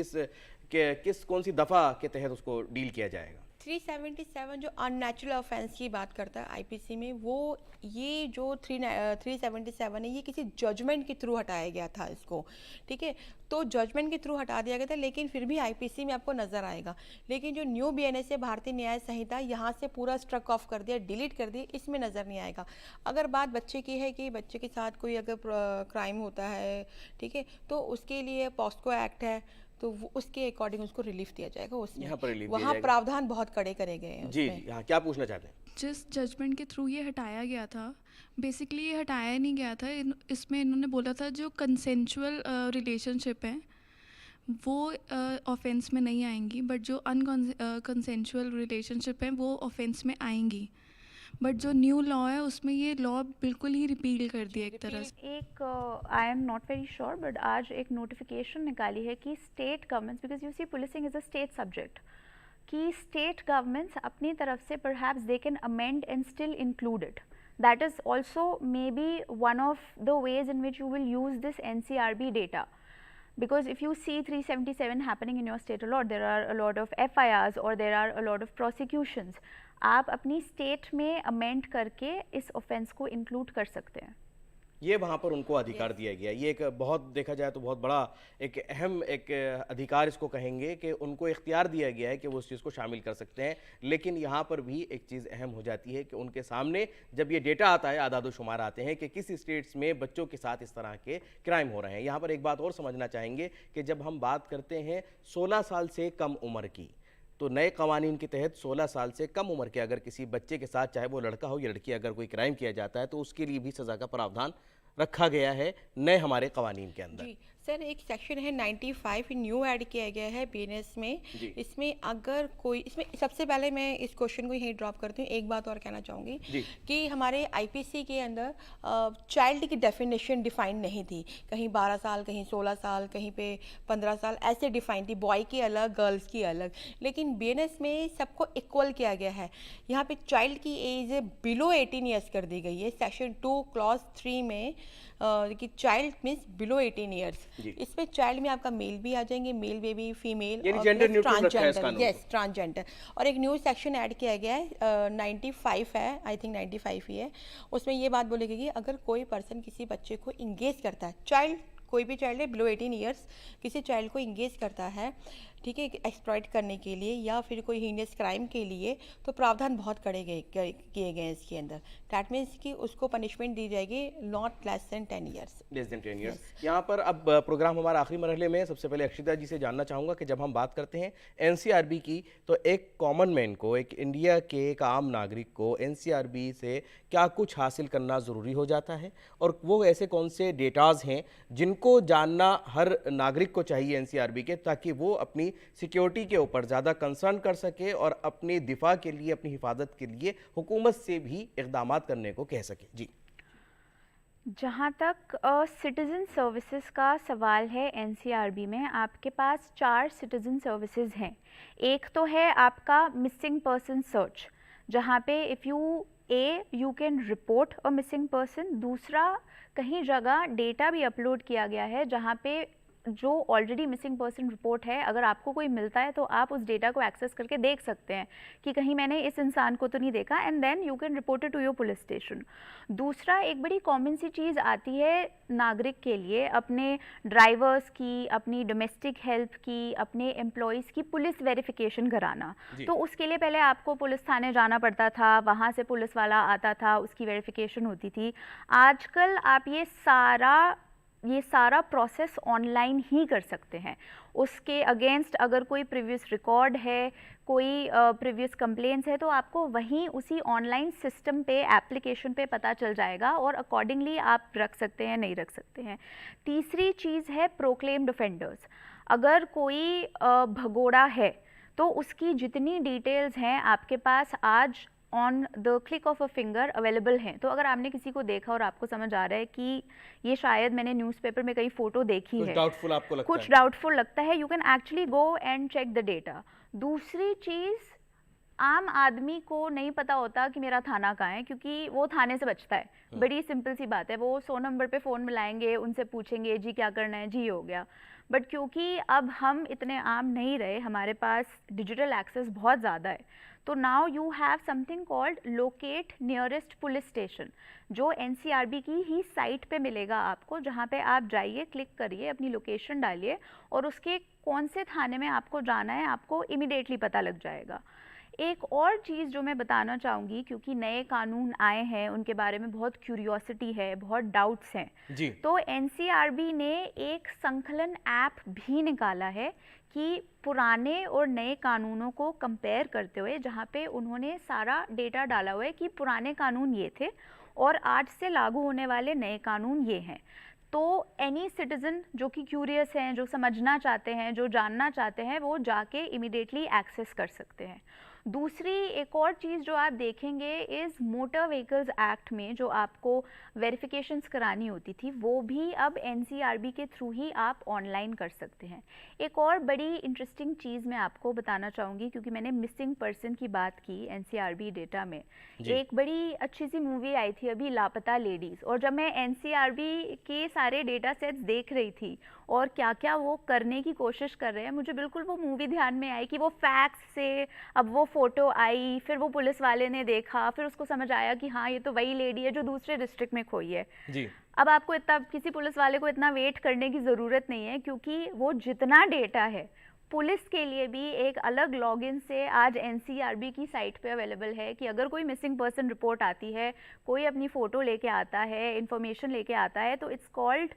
कौन सी दफ़ा के तहत उसको डील किया जाएगा? 377 जो अननेचुरल ऑफेंस की बात करता है आईपीसी में, वो ये जो 377 है ये किसी जजमेंट के थ्रू हटाया गया था इसको, ठीक है, तो जजमेंट के थ्रू हटा दिया गया था, लेकिन फिर भी आईपीसी में आपको नज़र आएगा। लेकिन जो न्यू बीएनएस है, भारतीय न्याय संहिता, यहाँ से पूरा स्ट्रक ऑफ कर दिया, डिलीट कर दिया, इसमें नज़र नहीं आएगा। अगर बात बच्चे की है कि बच्चे के साथ कोई अगर क्राइम होता है, ठीक है, तो उसके लिए पॉस्को एक्ट है, तो वो उसके अकॉर्डिंग उसको रिलीफ दिया जाएगा। उसमें यहाँ पर relief दिया वहाँ जाएगा। प्रावधान बहुत कड़े करे गए हैं जी उसमें। जी हाँ, क्या पूछना चाहते हैं? जिस जजमेंट के थ्रू ये हटाया गया था, बेसिकली ये हटाया नहीं गया था। इसमें इन्होंने बोला था जो कंसेंचुअल रिलेशनशिप हैं वो ऑफेंस में नहीं आएंगी, बट जो अनकंसेंचुअल रिलेशनशिप हैं वो ऑफेंस में आएंगी। बट जो न्यू लॉ है उसमें ये लॉ बिल्कुल ही रिपील कर दिया एक तरह से। एक I am not very sure but आज एक नोटिफिकेशन निकाली है कि state governments, because you see policing is a state subject, कि स्टेट गवर्नमेंट्स अपनी तरफ से perhaps they can amend and still include it. That is also maybe one of the ways in which you will use this NCRB data. Because if you see 377 happening in your state a lot, there are a lot of FIRs or there are a lot of prosecutions. आप अपनी state में amend करके इस offence को include कर सकते हैं. ये वहाँ पर उनको अधिकार दिया गया। ये एक बहुत, देखा जाए तो बहुत बड़ा एक अहम एक अधिकार इसको कहेंगे कि उनको इख्तियार दिया गया है कि वो उस चीज़ को शामिल कर सकते हैं। लेकिन यहाँ पर भी एक चीज़ अहम हो जाती है कि उनके सामने जब ये डेटा आता है, आदाद शुमार आते हैं कि किस स्टेट्स में बच्चों के साथ इस तरह के क्राइम हो रहे हैं। यहाँ पर एक बात और समझना चाहेंगे कि जब हम बात करते हैं 16 साल से कम उम्र की, तो नए कवानीन के तहत 16 साल से कम उम्र के अगर किसी बच्चे के साथ, चाहे वो लड़का हो या लड़की, अगर कोई क्राइम किया जाता है तो उसके लिए भी सज़ा का प्रावधान रखा गया है नए हमारे कवानीन के अंदर। जी सर, एक सेक्शन है 95 न्यू ऐड किया गया है बीएनएस में। इसमें अगर कोई, इसमें सबसे पहले मैं इस क्वेश्चन को यहीं ड्रॉप करती हूँ। एक बात और कहना चाहूँगी कि हमारे आईपीसी के अंदर चाइल्ड की डेफिनेशन डिफाइन नहीं थी। कहीं 12 साल, कहीं 16 साल, कहीं पे 15 साल, ऐसे डिफाइन थी, बॉय की अलग, गर्ल्स की अलग। लेकिन बीएनएस में सबको इक्वल किया गया है। यहाँ पे चाइल्ड की एज बिलो 18 ईयर्स कर दी गई है सेक्शन 2 क्लॉज 3 में, कि चाइल्ड मीन्स बिलो 18 ईयर्स। इसमें चाइल्ड में आपका मेल भी आ जाएंगे, male baby, female, gender neutral रखा है इस कानून को। Yes, transgender. और एक न्यू सेक्शन ऐड किया गया है 95 है, आई थिंक 95 ही है। उसमें ये बात बोलेगी कि अगर कोई पर्सन किसी बच्चे को इंगेज करता है, चाइल्ड, कोई भी चाइल्ड है बिलो 18 ईयर्स, किसी चाइल्ड को इंगेज करता है, ठीक है, एक्सप्लॉइट करने के लिए या फिर कोई हीनियस क्राइम के लिए, तो प्रावधान बहुत कड़े किए गए हैं इसके अंदर। दैट मीन्स कि उसको पनिशमेंट दी जाएगी not less than 10 years. Less than 10 years. यहाँ पर अब प्रोग्राम हमारा आखिरी मरहले में, सबसे पहले अक्षिता जी से जानना चाहूँगा कि जब हम बात करते हैं एनसीआरबी की, तो एक कॉमन मैन को, एक इंडिया के एक आम नागरिक को एनसीआरबी से क्या कुछ हासिल करना ज़रूरी हो जाता है, और वो ऐसे कौन से डेटाज हैं जिनको जानना हर नागरिक को चाहिए एनसीआरबी के, ताकि वो अपनी सिक्योरिटी के ऊपर ज़्यादा कंसर्न कर सके और अपने दिफा के लिए, अपनी हिफाजत के लिए हुकूमत से भी इक़दाम करने को कह सके? जी, जहाँ तक सिटीज़न सर्विसेज का सवाल है, एनसीआरबी में आपके पास 4 सिटीज़न सर्विसेज हैं। एक तो है आपका मिसिंग पर्सन सर्च, जहाँ पे if you can report a missing person. दूसरा, कहीं जगह डेटा भी अपलोड किया गया है जहाँ पे जो ऑलरेडी मिसिंग पर्सन रिपोर्ट है, अगर आपको कोई मिलता है तो आप उस डेटा को एक्सेस करके देख सकते हैं कि कहीं मैंने इस इंसान को तो नहीं देखा, and then you can report it to your police station. दूसरा, एक बड़ी कॉमन सी चीज़ आती है नागरिक के लिए, अपने ड्राइवर्स की, अपनी डोमेस्टिक हेल्प की, अपने एम्प्लॉयज़ की पुलिस वेरिफिकेशन कराना। तो उसके लिए पहले आपको पुलिस थाने जाना पड़ता था, वहाँ से पुलिस वाला आता था, उसकी वेरिफिकेशन होती थी। आजकल आप ये सारा प्रोसेस ऑनलाइन ही कर सकते हैं। उसके अगेंस्ट अगर कोई प्रीवियस रिकॉर्ड है, कोई प्रीवियस कंप्लेंट्स है, तो आपको वहीं उसी ऑनलाइन सिस्टम पे, एप्लीकेशन पे पता चल जाएगा और अकॉर्डिंगली आप रख सकते हैं, नहीं रख सकते हैं। तीसरी चीज़ है प्रोक्लेम्ड ऑफेंडर्स। अगर कोई भगोड़ा है तो उसकी जितनी डिटेल्स हैं आपके पास आज on the click of a finger available हैं। तो अगर आपने किसी को देखा और आपको समझ आ रहा है कि ये शायद मैंने न्यूज़पेपर में कहीं फ़ोटो देखी है, डाउटफुल आपको लगता कुछ है, डाउटफुल लगता है, you can actually go and check the data. दूसरी चीज़, आम आदमी को नहीं पता होता कि मेरा थाना कहाँ है, क्योंकि वो थाने से बचता है। बड़ी सिंपल सी बात है, वो 100 नंबर पे फ़ोन मिलाएंगे, उनसे पूछेंगे जी क्या करना है, जी हो गया। बट क्योंकि अब हम इतने आम नहीं रहे, हमारे पास डिजिटल एक्सेस बहुत ज़्यादा है, तो now you have something called locate nearest police station, जो एनसीआरबी की ही साइट पे मिलेगा आपको, जहाँ पे आप जाइए, क्लिक करिए, अपनी लोकेशन डालिए और उसके कौन से थाने में आपको जाना है आपको इमिडिएटली पता लग जाएगा। एक और चीज़ जो मैं बताना चाहूँगी, क्योंकि नए कानून आए हैं उनके बारे में बहुत क्यूरियोसिटी है, बहुत डाउट्स हैं, जी तो एनसीआरबी ने एक संकलन ऐप भी निकाला है कि पुराने और नए कानूनों को कंपेयर करते हुए, जहाँ पे उन्होंने सारा डेटा डाला हुआ है कि पुराने कानून ये थे और आज से लागू होने वाले नए कानून ये हैं। तो एनी सिटीज़न जो कि क्यूरियस हैं, जो समझना चाहते हैं, जो जानना चाहते हैं, वो जाके इमिडिएटली एक्सेस कर सकते हैं। दूसरी एक और चीज़ जो आप देखेंगे इज़ मोटर व्हीकल्स एक्ट में जो आपको वेरिफिकेशंस करानी होती थी, वो भी अब एनसीआरबी के थ्रू ही आप ऑनलाइन कर सकते हैं। एक और बड़ी इंटरेस्टिंग चीज़ मैं आपको बताना चाहूँगी, क्योंकि मैंने मिसिंग पर्सन की बात की एनसीआरबी डेटा में। जी। एक बड़ी अच्छी सी मूवी आई थी अभी, लापता लेडीज़, और जब मैं एनसीआरबी के सारे डेटा सेट्स देख रही थी और क्या क्या वो करने की कोशिश कर रहे हैं, मुझे बिल्कुल वो मूवी ध्यान में आई कि वो फैक्स से अब वो फ़ोटो आई, फिर वो पुलिस वाले ने देखा, फिर उसको समझ आया कि हाँ ये तो वही लेडी है जो दूसरे डिस्ट्रिक्ट में खोई है। जी अब आपको इतना, किसी पुलिस वाले को इतना वेट करने की ज़रूरत नहीं है, क्योंकि वो जितना डेटा है पुलिस के लिए भी एक अलग लॉगिन से आज एनसीआरबी की साइट पे अवेलेबल है कि अगर कोई मिसिंग पर्सन रिपोर्ट आती है, कोई अपनी फ़ोटो लेके आता है, इंफॉर्मेशन लेके आता है, तो it's called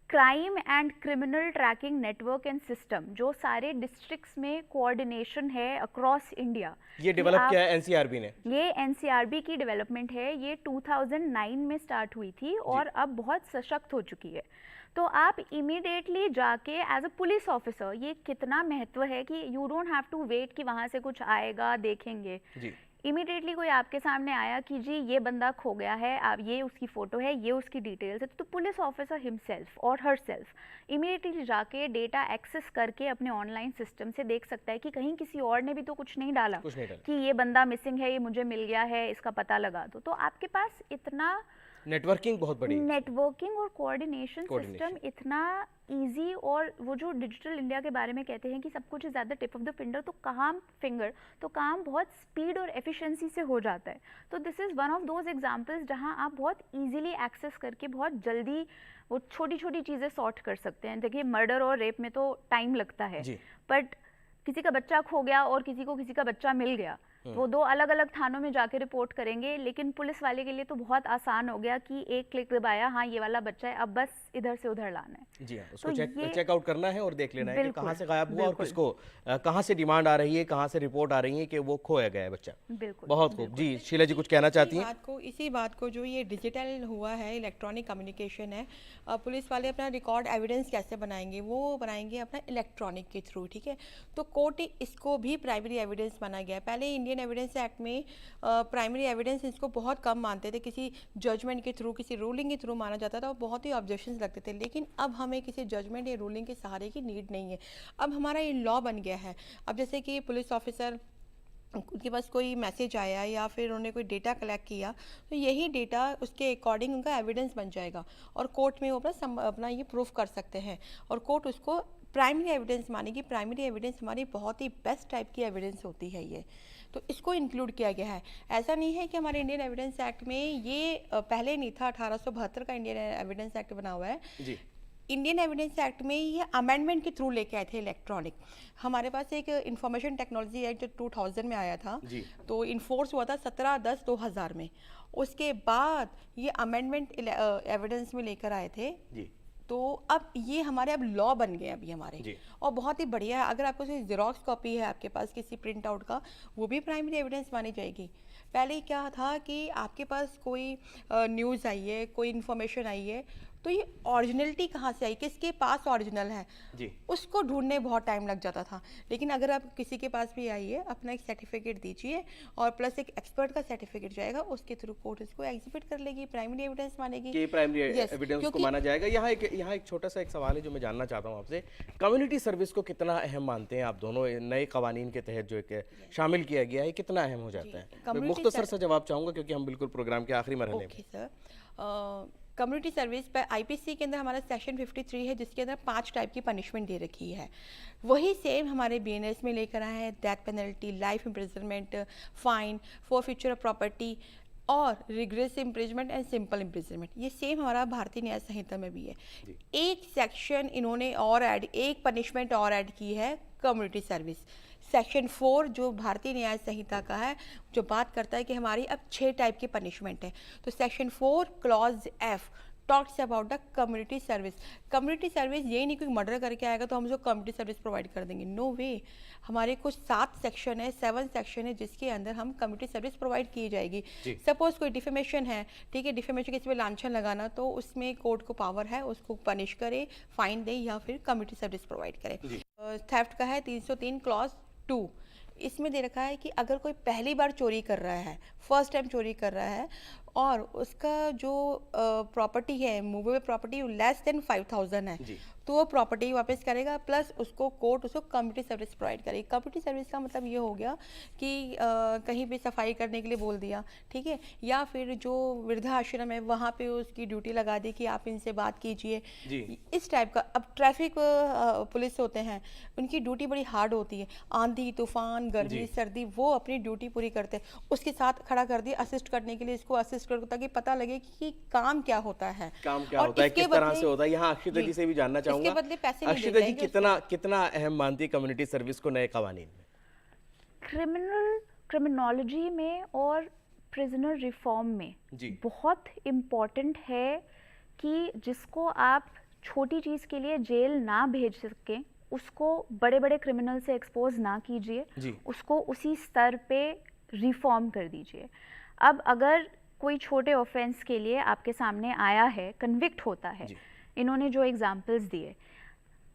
crime and criminal tracking network and system, जो सारे डिस्ट्रिक्ट्स में कोऑर्डिनेशन है अक्रॉस इंडिया। ये डेवलप किया है एनसीआरबी ने। ये एनसीआरबी की डेवलपमेंट है, ये 2009 में स्टार्ट हुई थी और अब बहुत सशक्त हो चुकी है। तो आप इमीडिएटली जाके एज अ पुलिस ऑफिसर, ये कितना महत्व है कि you don't have to wait कि वहाँ से कुछ आएगा देखेंगे। जी इमीडिएटली कोई आपके सामने आया कि जी ये बंदा खो गया है, आप ये उसकी फ़ोटो है, ये उसकी डिटेल्स है, तो पुलिस ऑफिसर हिमसेल्फ और हर सेल्फ इमीडिएटली जाके डेटा एक्सेस करके अपने ऑनलाइन सिस्टम से देख सकता है कि कहीं किसी और ने भी तो कुछ नहीं डाला कुछ नहीं डाला। कि ये बंदा मिसिंग है, ये मुझे मिल गया है, इसका पता लगा दो। तो आपके पास इतना नेटवर्किंग बहुत बड़ी है। नेटवर्किंग और कोऑर्डिनेशन सिस्टम इतना इजी, और वो जो डिजिटल इंडिया के बारे में कहते हैं कि सब कुछ is at the tip of the finger, तो काम बहुत स्पीड और एफिशिएंसी से हो जाता है। तो this is one of those examples जहां आप बहुत इजीली एक्सेस करके बहुत जल्दी वो छोटी छोटी चीज़ें सॉर्ट कर सकते हैं। देखिए मर्डर और रेप में तो टाइम लगता है, बट किसी का बच्चा खो गया और किसी को किसी का बच्चा मिल गया, वो दो अलग अलग थानों में जाके रिपोर्ट करेंगे, लेकिन पुलिस वाले के लिए तो बहुत आसान हो गया कि एक क्लिक दबाया, हाँ ये वाला बच्चा है, अब बस इधर से उधर लाना है। जी हाँ, उसको तो चेकआउट करना है और देख लेना है कि कहाँ से गायब हुआ और बिल्कुल। किसको कहाँ से डिमांड आ रही है, कहाँ से रिपोर्ट आ रही है कि वो खोया गया है बच्चा। बिल्कुल बहुत खूब। जी शीला जी कुछ कहना चाहती हैं? इसी बात को जो ये डिजिटल हुआ है, इलेक्ट्रॉनिक कम्युनिकेशन है, पुलिस वाले अपना रिकॉर्ड एविडेंस कैसे बनाएंगे, वो बनाएंगे अपना इलेक्ट्रॉनिक के थ्रू, ठीक है। तो कोर्ट इसको भी प्राइमरी एविडेंस माना गया है। पहले इंडियन एविडेंस एक्ट में प्राइमरी एविडेंस इसको बहुत कम मानते थे, किसी जजमेंट के थ्रू, किसी रूलिंग के थ्रू माना जाता था और बहुत ही ऑब्जेक्शंस लगते थे। लेकिन अब हमें किसी जजमेंट या रूलिंग के सहारे की नीड नहीं है, अब हमारा ये लॉ बन गया है। अब जैसे कि पुलिस ऑफिसर, उनके पास कोई मैसेज आया या फिर उन्होंने कोई डेटा कलेक्ट किया, तो यही डेटा उसके अकॉर्डिंग उनका एविडेंस बन जाएगा और कोर्ट में वो अपना ये प्रूफ कर सकते हैं और कोर्ट उसको प्राइमरी एविडेंस मानेगी। प्राइमरी एविडेंस हमारी बहुत ही बेस्ट टाइप की एविडेंस होती है ये, तो इसको इंक्लूड किया गया है। ऐसा नहीं है कि हमारे इंडियन एविडेंस एक्ट में ये पहले नहीं था, 1872 का इंडियन एविडेंस एक्ट बना हुआ है जी। इंडियन एविडेंस एक्ट में ये अमेंडमेंट के थ्रू लेके आए थे इलेक्ट्रॉनिक। हमारे पास एक इंफॉर्मेशन टेक्नोलॉजी एक्ट जो 2000 में आया था, तो इन्फोर्स हुआ था 17/10/2000 में। उसके बाद ये अमेंडमेंट एविडेंस में लेकर आए थे जी। तो अब ये हमारे अब लॉ बन गए अभी हमारे, और बहुत ही बढ़िया है। अगर आपको कोई जेरोक्स कॉपी है आपके पास किसी प्रिंट आउट का, वो भी प्राइमरी एविडेंस मानी जाएगी। पहले क्या था कि आपके पास कोई न्यूज़ आई है, कोई इन्फॉर्मेशन आई है, तो ये ओरिजिनलिटी कहाँ से आई, किसके पास ओरिजिनल है जी, उसको ढूंढने बहुत टाइम लग जाता था। लेकिन अगर आप किसी के पास भी आइए, अपना एक सर्टिफिकेट दीजिए और प्लस एक एक्सपर्ट का सर्टिफिकेट जाएगा, उसके थ्रू कोर्ट इसको एग्जिबिट कर लेगी, प्राइमरी एविडेंस मानेगी कि प्राइमरी एविडेंस को माना जाएगा। यहाँ एक छोटा सा एक सवाल है जो मैं जानना चाहता हूँ आपसे, कम्युनिटी सर्विस को कितना अहम मानते हैं आप दोनों? नए कवानीन के तहत जो एक शामिल किया गया है, कितना अहम हो जाता है? मैं मुख्तसर सा जवाब चाहूँगा क्योंकि हम बिल्कुल प्रोग्राम के आखिरी मरहले में। ओके सर, कम्युनिटी सर्विस पर आईपीसी के अंदर हमारा सेक्शन 53 है जिसके अंदर 5 टाइप की पनिशमेंट दे रखी है। वही सेम हमारे बीएनएस में लेकर आए हैं, death penalty, life imprisonment, fine, forfeiture of property और rigorous imprisonment and simple imprisonment. ये सेम हमारा भारतीय न्याय संहिता में भी है। एक सेक्शन इन्होंने और ऐड, एक पनिशमेंट और ऐड की है, कम्युनिटी सर्विस। सेक्शन 4 जो भारतीय न्याय संहिता का है, जो बात करता है कि हमारी अब 6 टाइप की पनिशमेंट है। तो section 4 clause F talks about the community service. Community service ये नहीं कोई मर्डर करके आएगा तो हम उसको कम्युनिटी सर्विस प्रोवाइड कर देंगे, नो वे। हमारे कुछ 7 सेक्शन है, 7 सेक्शन है जिसके अंदर हम कम्युनिटी सर्विस प्रोवाइड की जाएगी। सपोज कोई डिफेमेशन है, ठीक है, डिफेमेशन किसी पे लांछन लगाना, तो उसमें कोर्ट को पावर है उसको पनिश करे, फाइन दे या फिर कम्युनिटी सर्विस प्रोवाइड करे। थेफ्ट का है 303 क्लॉज 2। इसमें दे रखा है कि अगर कोई पहली बार चोरी कर रहा है, फर्स्ट टाइम चोरी कर रहा है और उसका जो प्रॉपर्टी है, मूवेबल प्रॉपर्टी लेस देन 5000 है, तो वो प्रॉपर्टी वापस करेगा, प्लस उसको कोर्ट उसको कम्युनिटी सर्विस प्रोवाइड करेगी। कम्युनिटी सर्विस का मतलब ये हो गया कि कहीं पे सफाई करने के लिए बोल दिया, ठीक है, या फिर जो वृद्धाश्रम है वहाँ पे उसकी ड्यूटी लगा दी कि आप इनसे बात कीजिए, इस टाइप का। अब ट्रैफिक पुलिस होते हैं, उनकी ड्यूटी बड़ी हार्ड होती है, आंधी तूफान गर्मी सर्दी, वो अपनी ड्यूटी पूरी करते हैं। उसके साथ खड़ा कर दिया असिस्ट करने के लिए, इसको असिस्ट करो ताकि पता लगे कि काम क्या होता है, काम क्या होता है, किस तरह से होता है। यहाँ अक्षिता जी से भी जानना चाहूंगा, इसके बदले पैसे नहीं अक्षिता जी देते कितना अहम मानती है कम्युनिटी सर्विस को नए कवानीन में? क्रिमिनोलॉजी में और प्रिजनर रिफॉर्म में बहुत इम्पॉर्टेंट है कि जिसको आप छोटी चीज़ के लिए जेल ना भेज सकें, उसको बड़े बड़े क्रिमिनल से एक्सपोज ना कीजिए, उसको उसी स्तर पे रिफॉर्म कर दीजिए। अब अगर कोई छोटे ऑफेंस के लिए आपके सामने आया है, कन्विक्ट होता है, इन्होंने जो एग्जाम्पल्स दिए,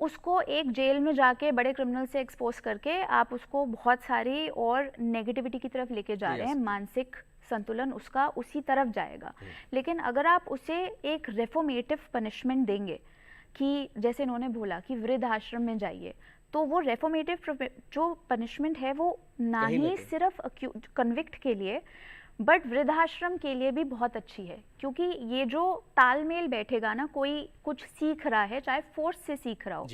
उसको एक जेल में जाके बड़े क्रिमिनल से एक्सपोज करके आप उसको बहुत सारी और नेगेटिविटी की तरफ लेके जा रहे हैं, मानसिक संतुलन उसका उसी तरफ जाएगा। लेकिन अगर आप उसे एक रेफॉर्मेटिव पनिशमेंट देंगे कि जैसे इन्होंने बोला कि वृद्ध आश्रम में जाइए, तो वो रेफॉर्मेटिव जो पनिशमेंट है वो ना ही सिर्फ कन्विक्ट के लिए बट वृद्धाश्रम के लिए भी बहुत अच्छी है, क्योंकि ये जो तालमेल बैठेगा ना, कोई कुछ सीख रहा है चाहे फोर्स से सीख रहा हो,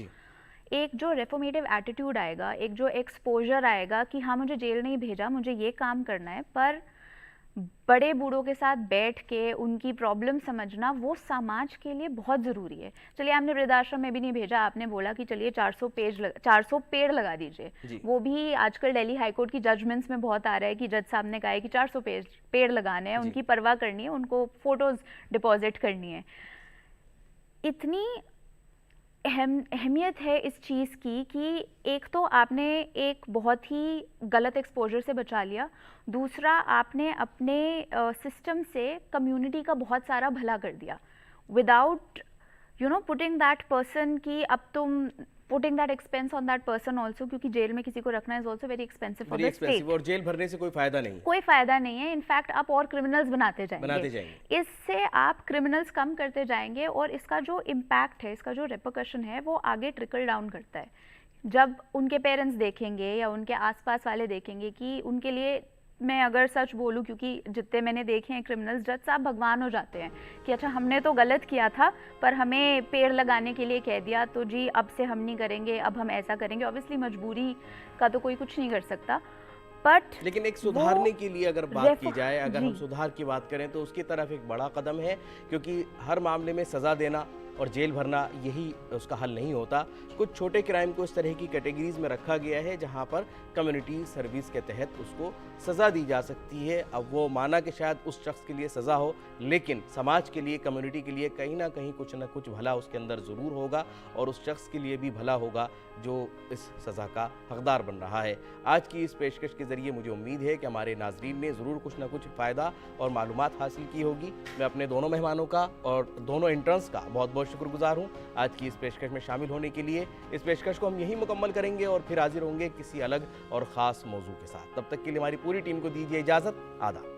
एक जो रेफॉर्मेटिव एटीट्यूड आएगा, एक जो एक्सपोजर आएगा कि हाँ मुझे जेल नहीं भेजा, मुझे ये काम करना है, पर बड़े बूढ़ों के साथ बैठ के उनकी प्रॉब्लम समझना वो समाज के लिए बहुत ज़रूरी है। चलिए आपने वृद्धाश्रम में भी नहीं भेजा, आपने बोला कि चलिए 400 पेड़ लगा दीजिए, वो भी आजकल दिल्ली हाईकोर्ट की जजमेंट्स में बहुत आ रहा है कि जज साहब ने कहा है कि 400 पेड़ लगाने हैं, उनकी परवाह करनी है, उनको फोटोज डिपॉजिट करनी है। इतनी अहमियत है इस चीज़ की कि एक तो आपने एक बहुत ही गलत एक्सपोजर से बचा लिया, दूसरा आपने अपने सिस्टम से कम्युनिटी का बहुत सारा भला कर दिया विदाउट पुटिंग दैट पर्सन की अब तुम putting that expense on that person also, क्योंकि जेल में किसी को रखना is also very expensive for the state, और जेल भरने से कोई फायदा नहीं, कोई फायदा नहीं है। इनफैक्ट आप और क्रिमिनल्स बनाते जाएंगे। इससे आप क्रिमिनल्स कम करते जाएंगे और इसका जो इम्पैक्ट है, इसका जो रिपरकशन है, वो आगे ट्रिकल डाउन करता है। जब उनके पेरेंट्स देखेंगे या उनके आसपास वाले देखेंगे कि उनके लिए, मैं अगर सच बोलूं क्योंकि जितने मैंने देखे हैं क्रिमिनल्स, जज साहब भगवान हो जाते हैं कि अच्छा हमने तो गलत किया था पर हमें पेड़ लगाने के लिए कह दिया, तो जी अब से हम नहीं करेंगे, अब हम ऐसा करेंगे। ऑब्वियसली मजबूरी का तो कोई कुछ नहीं कर सकता, बट लेकिन एक सुधारने के लिए अगर बात की जाए, अगर हम सुधार की बात करें तो उसकी तरफ एक बड़ा कदम है, क्योंकि हर मामले में सज़ा देना और जेल भरना यही उसका हल नहीं होता। कुछ छोटे क्राइम को इस तरह की कैटेगरीज में रखा गया है जहां पर कम्युनिटी सर्विस के तहत उसको सज़ा दी जा सकती है। अब वो माना कि शायद उस शख्स के लिए सज़ा हो, लेकिन समाज के लिए, कम्युनिटी के लिए कहीं ना कहीं कुछ ना कुछ भला उसके अंदर ज़रूर होगा और उस शख्स के लिए भी भला होगा जो इस सज़ा का हकदार बन रहा है। आज की इस पेशकश के ज़रिए मुझे उम्मीद है कि हमारे नाजरीन ने ज़रूर कुछ ना कुछ फ़ायदा और मालूमात हासिल की होगी। मैं अपने दोनों मेहमानों का और दोनों इंटर्न्स का बहुत बहुत शुक्रगुजार हूँ आज की इस पेशकश में शामिल होने के लिए। इस पेशकश को हम यहीं मुकम्मल करेंगे और फिर हाजिर होंगे किसी अलग और ख़ास मौजू के साथ। तब तक के लिए हमारी पूरी टीम को दीजिए इजाज़त। आदाब।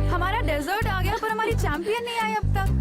हमारा डेजर्ट आ गया पर हमारी चैंपियन नहीं आई अब तक।